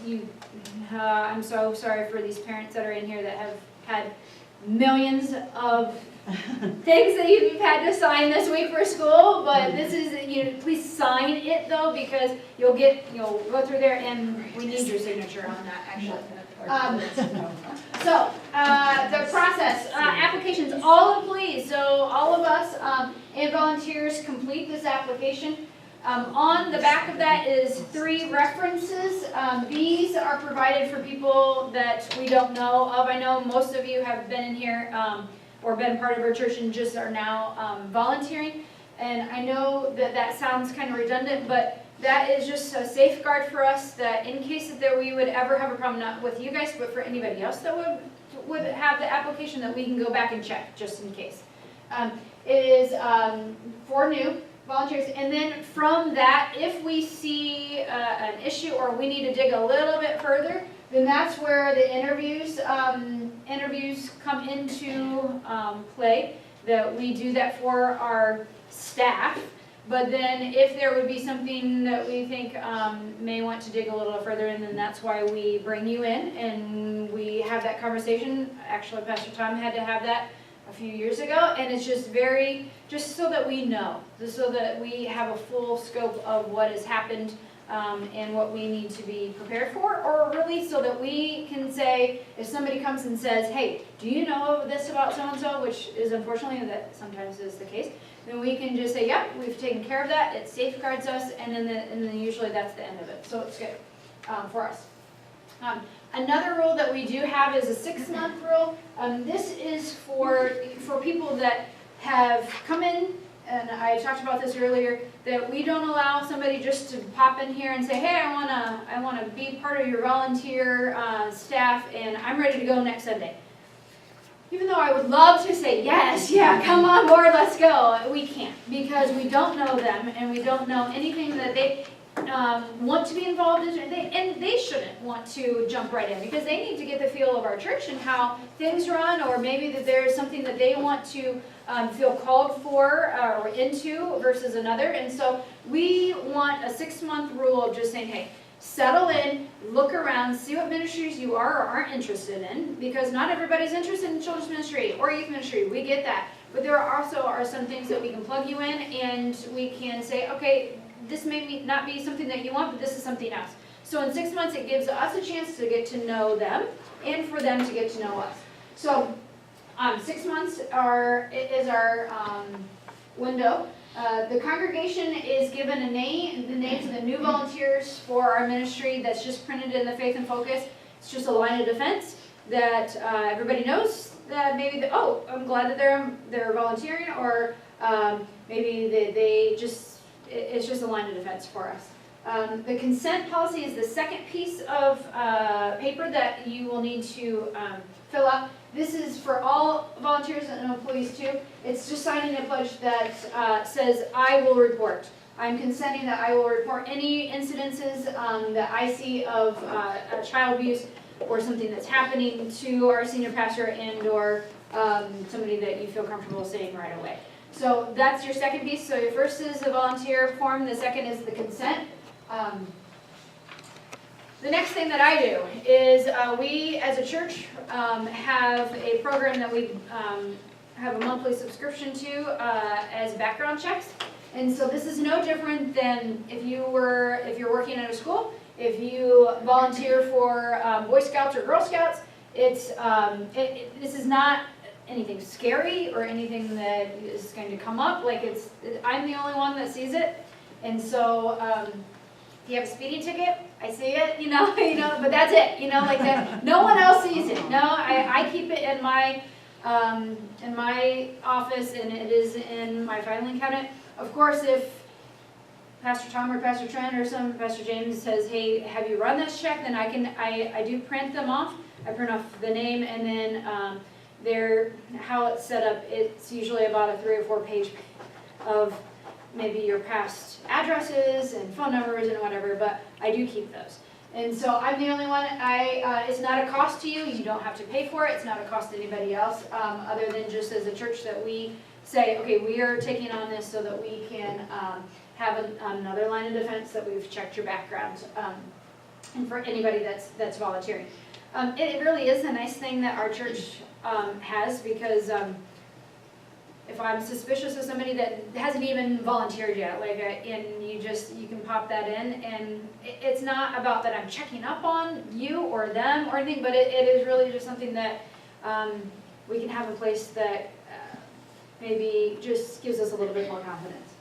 I'm so sorry for these parents that are in here that have had millions of things that you've had to sign this week for school, but this is, please sign it though, because you'll go through there and we need your signature on that actually. So the process, applications, all employees, so all of us and volunteers complete this application. On the back of that is 3 references. These are provided for people that we don't know of. I know most of you have been in here or been part of our church and just are now volunteering. And I know that sounds kind of redundant, but that is just a safeguard for us, that in case that we would ever have a problem, not with you guys, but for anybody else that would have the application, that we can go back and check just in case. It is for new volunteers, and then from that, if we see an issue or we need to dig a little bit further, then that's where the interviews come into play. That we do that for our staff. But then if there would be something that we think may want to dig a little further in, then that's why we bring you in and we have that conversation. Actually, Pastor Tom had to have that a few years ago, and it's just so that we know, just so that we have a full scope of what has happened and what we need to be prepared for, or really so that we can say, if somebody comes and says, hey, do you know this about so-and-so, which is unfortunately that sometimes is the case, then we can just say, yep, we've taken care of that, it safeguards us, and then usually that's the end of it. So it's good for us. Another rule that we do have is a 6-month rule. This is for people that have come in, and I talked about this earlier, that we don't allow somebody just to pop in here and say, hey, I wanna be part of your volunteer staff, and I'm ready to go next Sunday. Even though I would love to say, yes, yeah, come on board, let's go, we can't, because we don't know them, and we don't know anything that they want to be involved in, and they shouldn't want to jump right in, because they need to get the feel of our church and how things run, or maybe that there's something that they want to feel called for or into versus another. And so we want a 6-month rule of just saying, hey, settle in, look around, see what ministries you are or aren't interested in, because not everybody's interested in children's ministry or youth ministry. We get that. But there also are some things that we can plug you in, and we can say, okay, this may not be something that you want, but this is something else. So in 6 months, it gives us a chance to get to know them and for them to get to know us. So 6 months is our window. The congregation is given the names of the new volunteers for our ministry. That's just printed in the Faith and Focus. It's just a line of defense that everybody knows that maybe, oh, I'm glad that they're volunteering, or maybe it's just a line of defense for us. The consent policy is the second piece of paper that you will need to fill out. This is for all volunteers and employees too. It's just signing a pledge that says, I will report. I'm consenting that I will report any incidences that I see of child abuse or something that's happening to our senior pastor and or somebody that you feel comfortable saying right away. So that's your second piece. So your first is the volunteer form. The second is the consent. The next thing that I do is we as a church have a program that we have a monthly subscription to as background checks. And so this is no different than if you're working at a school, if you volunteer for Boy Scouts or Girl Scouts. This is not anything scary or anything that is going to come up. Like I'm the only one that sees it. And so if you have a speeding ticket, I see it, but that's it, like that. No one else sees it. No, I keep it in my office, and it is in my filing cabinet. Of course, if Pastor Tom or Pastor Trent or Pastor James says, hey, have you run this check, then I do print them off. I print off the name, and then how it's set up, it's usually about a 3 or 4 page of maybe your past addresses and phone numbers and whatever, but I do keep those. And so I'm the only one. It's not a cost to you. You don't have to pay for it. It's not a cost to anybody else, other than just as a church that we say, okay, we are taking on this so that we can have another line of defense that we've checked your background, and for anybody that's volunteering. It really is a nice thing that our church has, because if I'm suspicious of somebody that hasn't even volunteered yet, and you can pop that in, and it's not about that I'm checking up on you or them or anything, but it is really just something that we can have a place that maybe just gives us a little bit more confidence.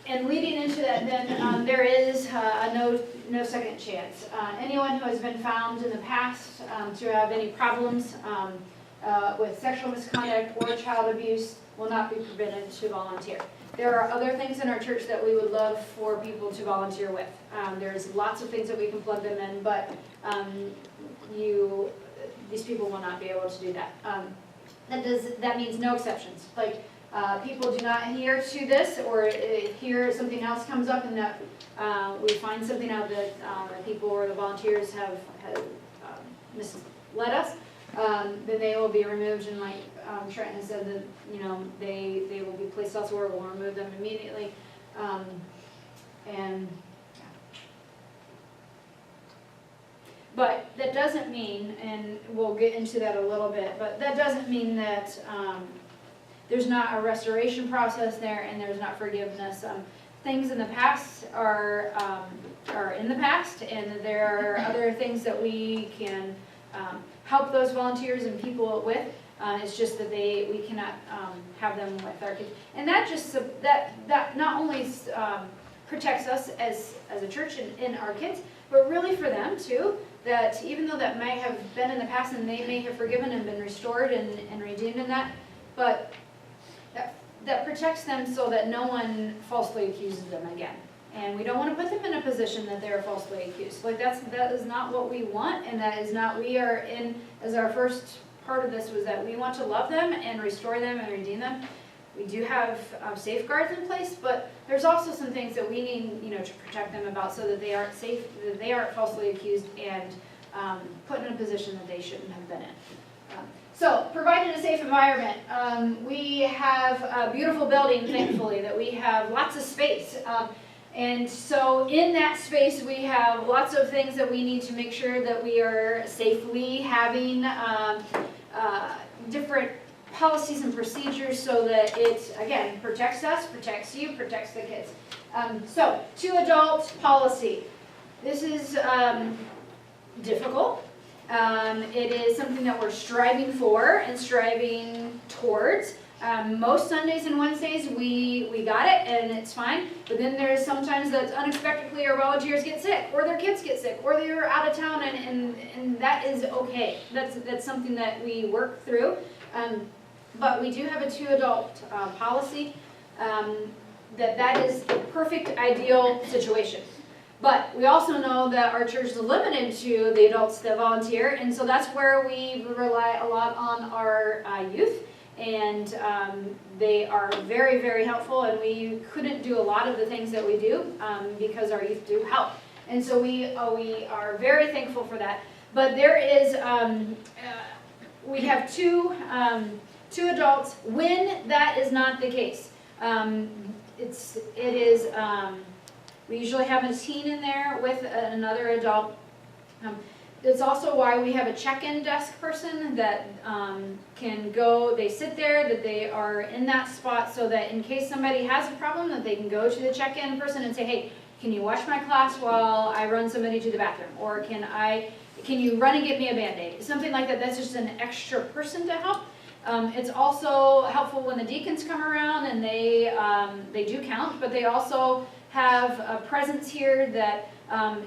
And leading into that, then there is a no second chance. Anyone who has been found in the past to have any problems with sexual misconduct or child abuse will not be permitted to volunteer. There are other things in our church that we would love for people to volunteer with. There's lots of things that we can plug them in, but these people will not be able to do that. That means no exceptions. Like people do not adhere to this, or here something else comes up and that we find something out that the people or the volunteers have misled us. Then they will be removed, and like Trenton has said, that they will be placed elsewhere. We'll remove them immediately, But that doesn't mean, and we'll get into that a little bit, but that doesn't mean that there's not a restoration process there and there's not forgiveness. Things in the past are in the past, and there are other things that we can help those volunteers and people with. It's just that we cannot have them with our kids, and that not only protects us as a church and our kids, but really for them too. That even though that may have been in the past and they may have forgiven and been restored and redeemed in that, but that protects them so that no one falsely accuses them again. And we don't want to put them in a position that they're falsely accused. Like that is not what we want, and that is not, we are in, as our first part of this was that we want to love them and restore them and redeem them. We do have safeguards in place, but there's also some things that we need, to protect them about so that they aren't safe, that they aren't falsely accused and put in a position that they shouldn't have been in. So, providing a safe environment. We have a beautiful building, thankfully, that we have lots of space. And so in that space, we have lots of things that we need to make sure that we are safely having different policies and procedures so that it, again, protects us, protects you, protects the kids. So, 2 adult policy. This is difficult. It is something that we're striving for and striving towards. Most Sundays and Wednesdays we got it and it's fine, but then there's sometimes that unexpectedly our volunteers get sick or their kids get sick or they're out of town and that is okay. That's something that we work through. But we do have a 2 adult policy that is the perfect ideal situation. But we also know that our church is limited to the adults that volunteer, and so that's where we rely a lot on our youth. And they are very, very helpful, and we couldn't do a lot of the things that we do because our youth do help. And so we are very thankful for that. But there is, we have two adults when that is not the case. We usually have a teen in there with another adult. It's also why we have a check-in desk person that can go, they sit there, that they are in that spot so that in case somebody has a problem that they can go to the check-in person and say, hey, can you watch my class while I run somebody to the bathroom? Or can you run and get me a Band-Aid? Something like that, that's just an extra person to help. It's also helpful when the deacons come around and they do count, but they also have a presence here that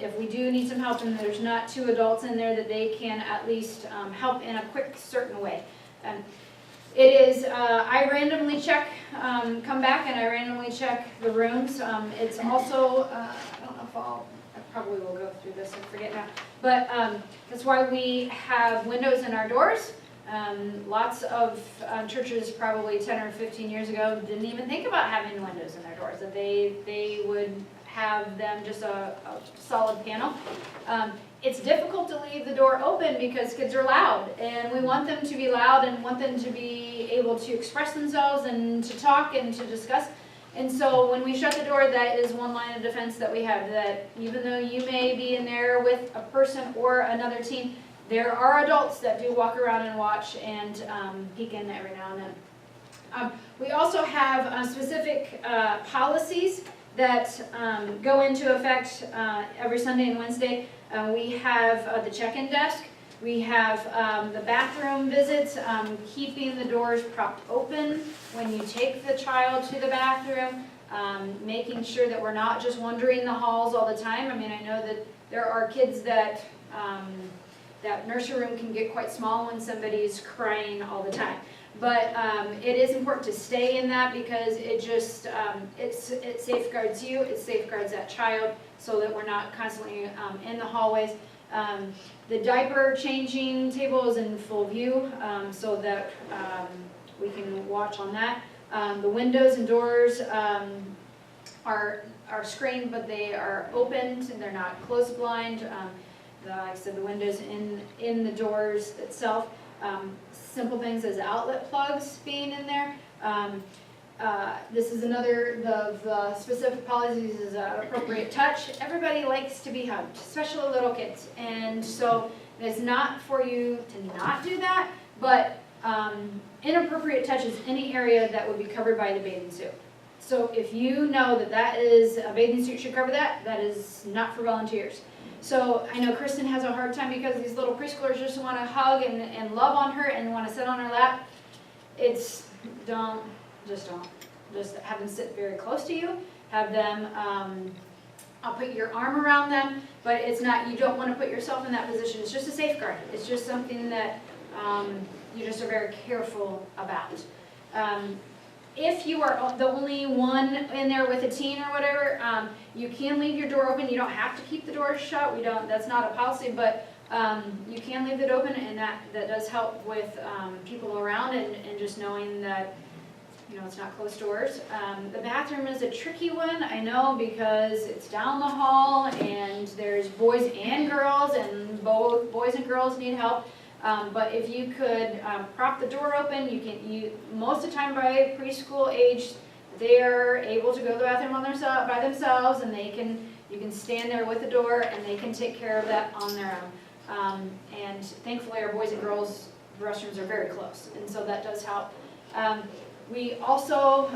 if we do need some help and there's not 2 adults in there, that they can at least help in a quick, certain way. It is, I randomly check, come back and I randomly check the rooms. It's also, I don't know if I probably will go through this and forget now, but that's why we have windows in our doors. Lots of churches probably 10 or 15 years ago didn't even think about having windows in their doors, that they would have them just a solid panel. It's difficult to leave the door open because kids are loud and we want them to be loud and want them to be able to express themselves and to talk and to discuss. And so when we shut the door, that is one line of defense that we have, that even though you may be in there with a person or another team, there are adults that do walk around and watch and peek in every now and then. We also have specific policies that go into effect every Sunday and Wednesday. We have the check-in desk. We have the bathroom visits, keeping the doors propped open when you take the child to the bathroom, making sure that we're not just wandering the halls all the time. I mean, I know that there are kids that that nursery room can get quite small when somebody's crying all the time. But it is important to stay in that because it just, it safeguards you, it safeguards that child so that we're not constantly in the hallways. The diaper changing table is in full view so that we can watch on that. The windows and doors are screened, but they are opened and they're not closed blind. Like I said, the windows in the doors itself. Simple things as outlet plugs being in there. This is another of the specific policies is appropriate touch. Everybody likes to be hugged, especially little kids. And so it's not for you to not do that, but inappropriate touch is any area that would be covered by the bathing suit. So if you know that that is, a bathing suit should cover that, that is not for volunteers. So I know Kristen has a hard time because these little preschoolers just want to hug and love on her and want to sit on her lap. Just don't. Just have them sit very close to you. Have them, I'll put your arm around them, but it's not, you don't want to put yourself in that position. It's just a safeguard. It's just something that you just are very careful about. If you are the only one in there with a teen or whatever, you can leave your door open. You don't have to keep the door shut. That's not a policy, but you can leave it open, and that does help with people around and just knowing that, you know, it's not closed doors. The bathroom is a tricky one, I know, because it's down the hall and there's boys and girls, and both boys and girls need help. But if you could prop the door open, most of the time by preschool age, they're able to go to the bathroom by themselves, and you can stand there with the door, and they can take care of that on their own. And thankfully, our boys and girls restrooms are very close, and so that does help. We also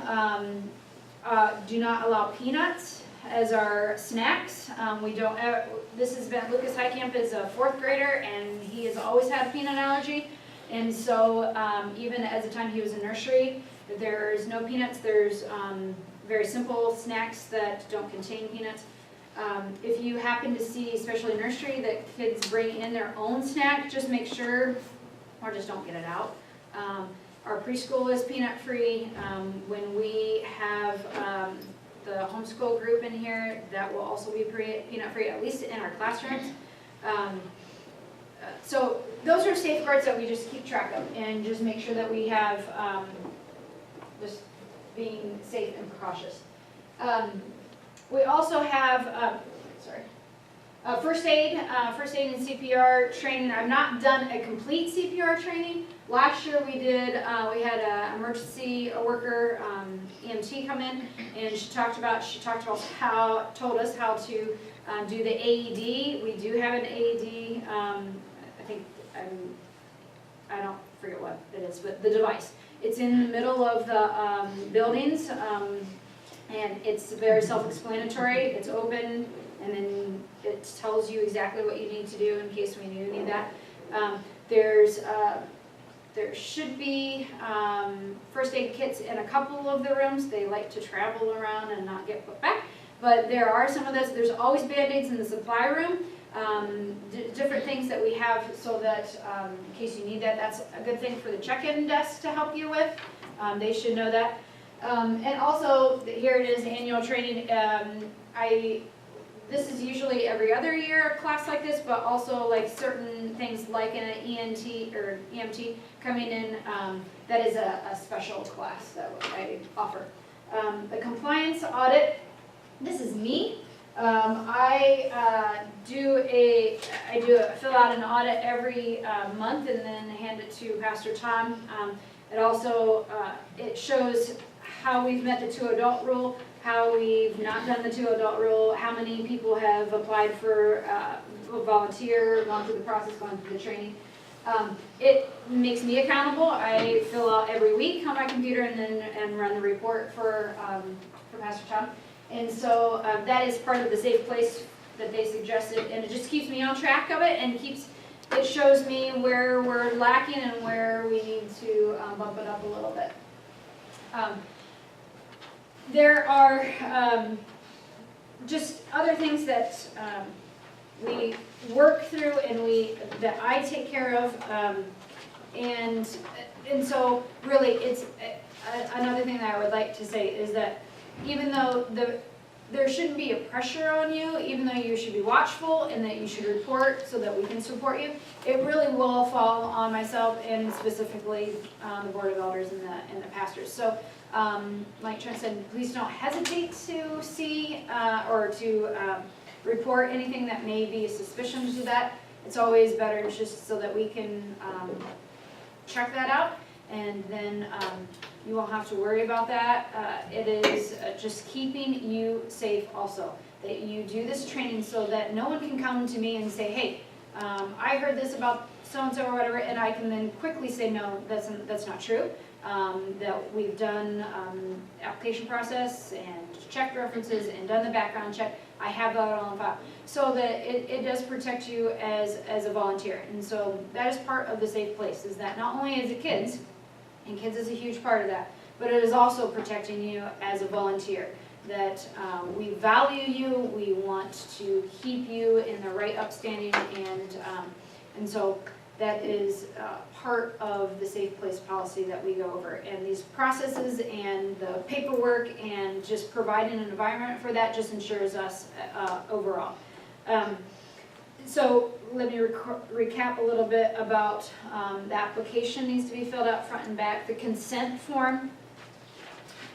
do not allow peanuts as our snacks. We don't ever, this has been, Lucas Heitkamp is a 4th grader, and he has always had a peanut allergy. And so even as the time he was in nursery, there's no peanuts. There's very simple snacks that don't contain peanuts. If you happen to see, especially nursery, that kids bring in their own snack, just make sure, or just don't get it out. Our preschool is peanut free. When we have the homeschool group in here, that will also be peanut free, at least in our classrooms. So those are safeguards that we just keep track of and just make sure that we have just being safe and precautious. We also have, first aid and CPR training. I've not done a complete CPR training. Last year we did, we had an emergency worker, EMT come in, and she told us how to do the AED. We do have an AED, I don't forget what it is, but the device. It's in the middle of the buildings, and it's very self-explanatory. It's open, and then it tells you exactly what you need to do in case we do need that. There should be first aid kits in a couple of the rooms. They like to travel around and not get put back, but there are some of those. There's always Band-Aids in the supply room. Different things that we have so that in case you need that, that's a good thing for the check-in desk to help you with. They should know that. And also, here it is, annual training. This is usually every other year a class like this, but also like certain things like an ENT or EMT coming in, that is a special class that I offer. The compliance audit, this is me. I fill out an audit every month and then hand it to Pastor Tom. It also, it shows how we've met the 2 adult rule, how we've not done the 2 adult rule, how many people have applied for a volunteer, gone through the process, gone through the training. It makes me accountable. I fill out every week on my computer and run the report for Pastor Tom. And so that is part of the safe place that they suggested, and it just keeps me on track of it, and it shows me where we're lacking and where we need to bump it up a little bit. There are just other things that we work through and that I take care of, and so really it's another thing that I would like to say is that even though there shouldn't be a pressure on you, even though you should be watchful and that you should report so that we can support you, it really will fall on myself and specifically the Board of Elders and the pastors. So like Trent said, please don't hesitate to see or to report anything that may be a suspicion to that. It's always better just so that we can check that out, and then you won't have to worry about that. It is just keeping you safe also, that you do this training so that no one can come to me and say, hey, I heard this about so-and-so or whatever, and I can then quickly say, no, that's not true. That we've done application process and checked references and done the background check. I have that all in file. So that it does protect you as a volunteer. And so that is part of the safe place, is that not only is it kids, and kids is a huge part of that, but it is also protecting you as a volunteer. That we value you, we want to keep you in the right upstanding, and so that is part of the safe place policy that we go over. And these processes and the paperwork and just providing an environment for that just ensures us overall. So let me recap a little bit about the application needs to be filled out front and back, the consent form,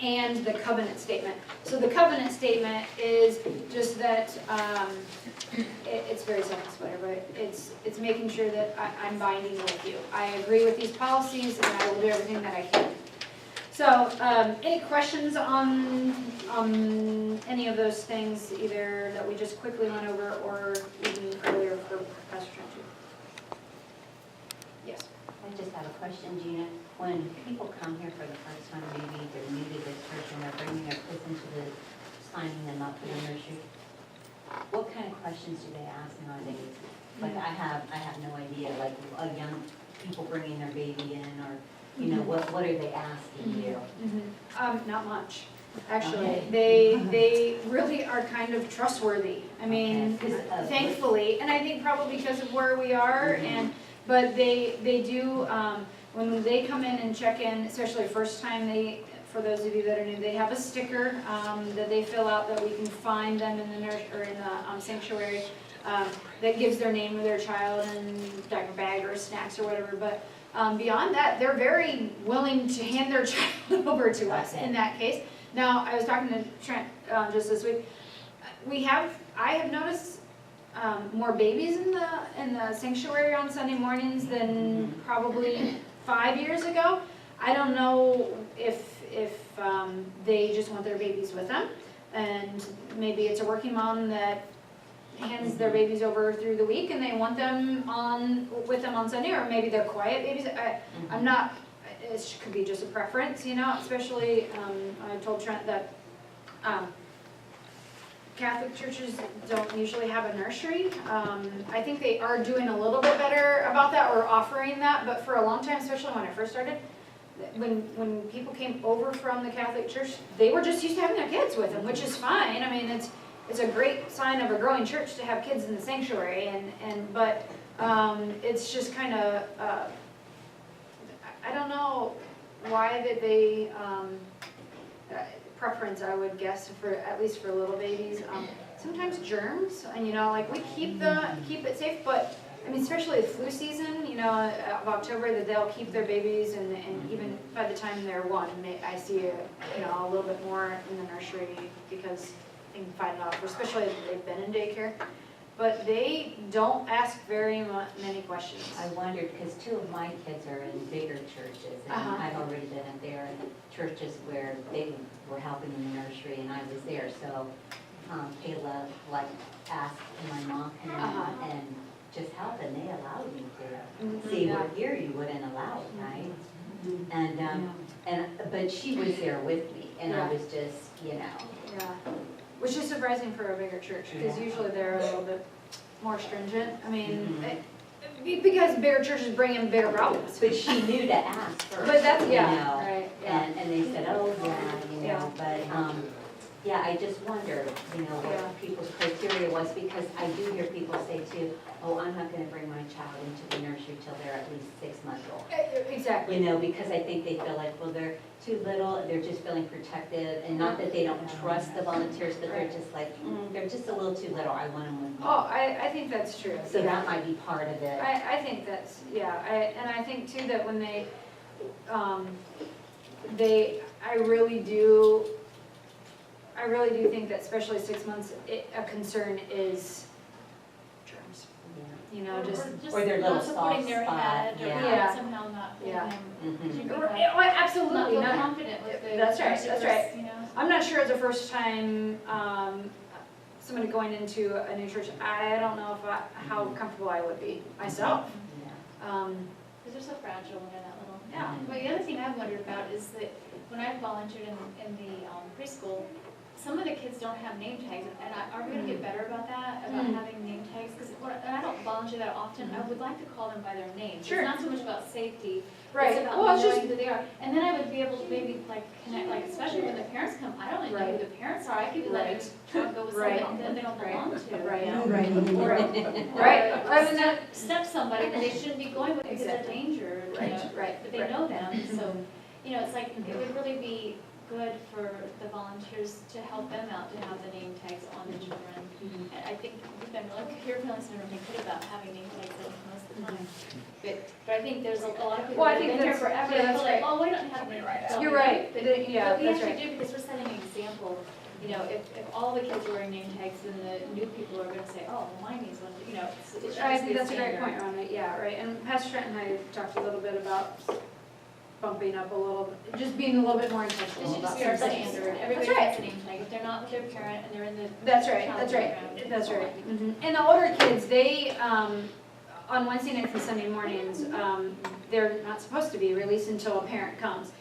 and the covenant statement. So the covenant statement is just that it's very self-explanatory, but it's making sure that I'm binding with you. I agree with these policies and I will do everything that I can. So, any questions on any of those things, either that we just quickly went over or even earlier for Pastor Trent? Yes. I just have a question, Gina. When people come here for the first time, maybe they're new to this church and they're bringing their kids into the, signing them up for the nursery, what kind of questions do they ask nowadays? Like, I have no idea, like, people bringing their baby in, or, you know, what are they asking you? Not much, actually. Okay. They really are kind of trustworthy. I mean, Okay. thankfully, and I think probably because of where we are, but they do, when they come in and check in, especially first time, for those of you that are new, they have a sticker that they fill out that we can find them in the nurse, or in the sanctuary, that gives their name of their child and diaper bag or snacks or whatever. But beyond that, they're very willing to hand their child over to us in that case. Now, I was talking to Trent just this week. I have noticed more babies in the sanctuary on Sunday mornings than probably 5 years ago. I don't know if they just want their babies with them, and maybe it's a working mom that hands their babies over through the week and they want them with them on Sunday, or maybe they're quiet babies. I'm not, it could be just a preference, you know, especially, I told Trent that Catholic churches don't usually have a nursery. I think they are doing a little bit better about that, or offering that, but for a long time, especially when I first started, when people came over from the Catholic Church, they were just used to having their kids with them, which is fine. I mean, it's a great sign of a growing church to have kids in the sanctuary, but it's just kind of, I don't know why that they, preference, I would guess, for at least for little babies. Sometimes germs, and you know, like we keep it safe, but I mean, especially the flu season, you know, of October, that they'll keep their babies, and even by the time they're 1, I see a little bit more in the nursery because they can fight it off, especially if they've been in daycare. But they don't ask very many questions. I wondered, because 2 of my kids are in bigger churches, and I've already been in their churches where they were helping in the nursery, and I was there. So Kayla asked my mom and just help, and they allowed me to. See, where here you wouldn't allow it, right? And but she was there with me, and I was just, you know. Yeah. Which is surprising for a bigger church, because usually they're a little bit more stringent. I mean, because bigger churches bring in bigger problems. But she knew to ask first. But that's, you know, right, And they said, oh, yeah, you know, but, yeah, I just wondered, you know, what people's criteria was, because I do hear people say too, oh, I'm not gonna bring my child into the nursery till they're at least 6 months old. Exactly. You know, because I think they feel like, well, they're too little, and they're just feeling protective, and not that they don't trust the volunteers, but they're just like, they're just a little too little, I want them with me. Oh, I think that's true. So that might be part of it. I think that's, and I think too that when I really do think that especially 6 months, a concern is germs. You know, just Or their little not supporting soft their spot, head, or yeah. somehow not holding Yeah. them. Mhm. Oh, Not absolutely feel not. confident with the. That's right, nurses, that's right. You know. I'm not sure it's the first time somebody going into a new church. I don't know how comfortable I would be myself. Yeah. Because they're so fragile when they're that little. Yeah. But the other thing I've wondered about is that when I volunteered in the preschool, some of the kids don't have name tags, and are we gonna get better about that, about having name tags? Because I don't volunteer that often, I would like to call them by their name. Sure. It's not so much about safety, Right. it's about Well, it's knowing just who they are. And then I would be able to maybe connect, especially when the parents come, I don't even know who the parents are, I could be letting them go with Right. somebody that they don't belong to. Right. You know? Right. Or Rather than step somebody that they shouldn't be going with because they're Exactly. danger, you Right, know, right, but they right. know them, so, you know, it's like, it would really be good for the volunteers to help them out, to have the name tags on the children. And I think we've been really, your parents have been good about having name tags most of the time. But I think there's a lot of people Well, I that have think been here that's- forever, yeah, that that's feel like, right. oh, we don't have name tags. You're right. But Yeah, but we that's actually right. do, because we're setting an example. You know, if all the kids are wearing name tags, then the new people are gonna say, oh, well, my name's one, you know, it should I just think be that's a great standard. point, Rhonda. Yeah, right. And Pastor Trent and I talked a little bit about bumping up a little, just being a little bit more It intentional should about just be our some things. standard, everybody right. gets a name tag, if they're not with their parent and they're in the. That's right, child that's right, program, that's it's right. fine. Mhm. And the older kids, they, on Wednesday nights and Sunday mornings, they're not supposed to be released until a parent comes.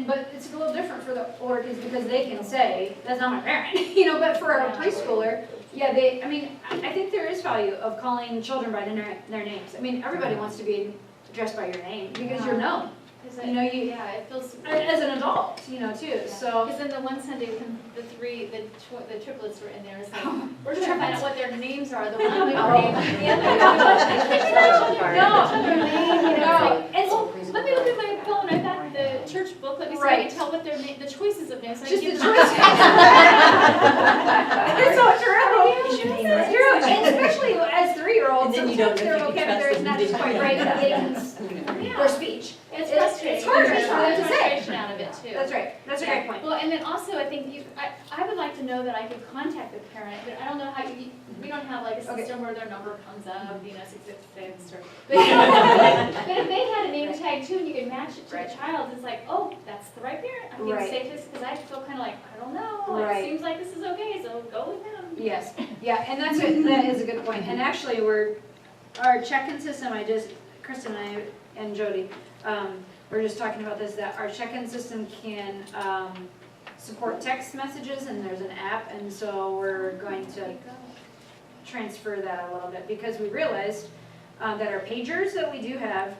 But it's a little different for the older kids because they can say, that's not my parent, but for a preschooler, yeah, I think there is value of calling children by their names. I mean, everybody wants to be addressed by your name because you're known, 'Cause yeah, it feels. as an adult, too, so. Because then the one Sunday when the triplets were in there, it's like, we're trying to find out what their names are, the one we named, the other. No, And so, let me look at my phone, I got the church book, let me see if I Right. can tell what their name, the choices of names. So I just the can choice. give them- It's so true. Yeah. It's true, and especially as 3-year-olds, And then you don't sometimes know their if you can vocabulary is trust not them. just quite right, that they can, Yeah. their speech. It's It's frustrating. harder There's for them to say. frustration out of it too. That's right, that's a great point. Well, and then also, I think I would like to know that I could contact the parent, but I don't know how we don't have like a Okay. system where their number comes up, 666 or. But if they had a name tag too and you could match it to Right. the child, it's like, oh, that's the right parent. I think Right. it's safest, because I feel kind of like, I don't know, Right. it seems like this is okay, so go with them. Yes, yeah, and that is a good point. And actually, our check-in system, Kristen and I and Jody, we're just talking about this, that our check-in system can support text messages, and there's an app, and so we're going to transfer that a little bit, because we realized that our pagers that we do have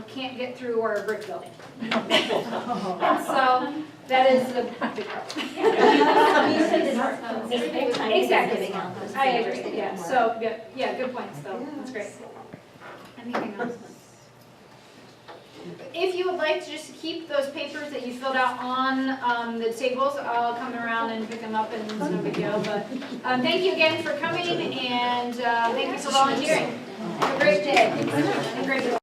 can't get through our brick building. So that is a big problem. You said the smartphones, it's bedtime, it's Exactly. giving out those I things agree, that yeah, don't work. so, yeah, good points though, that's great. Anything else? If you would like to just keep those papers that you filled out on the tables, I'll come around and pick them up, and it's no big deal, but thank you again for coming, and thank you for volunteering. Have a great day. Have a great day.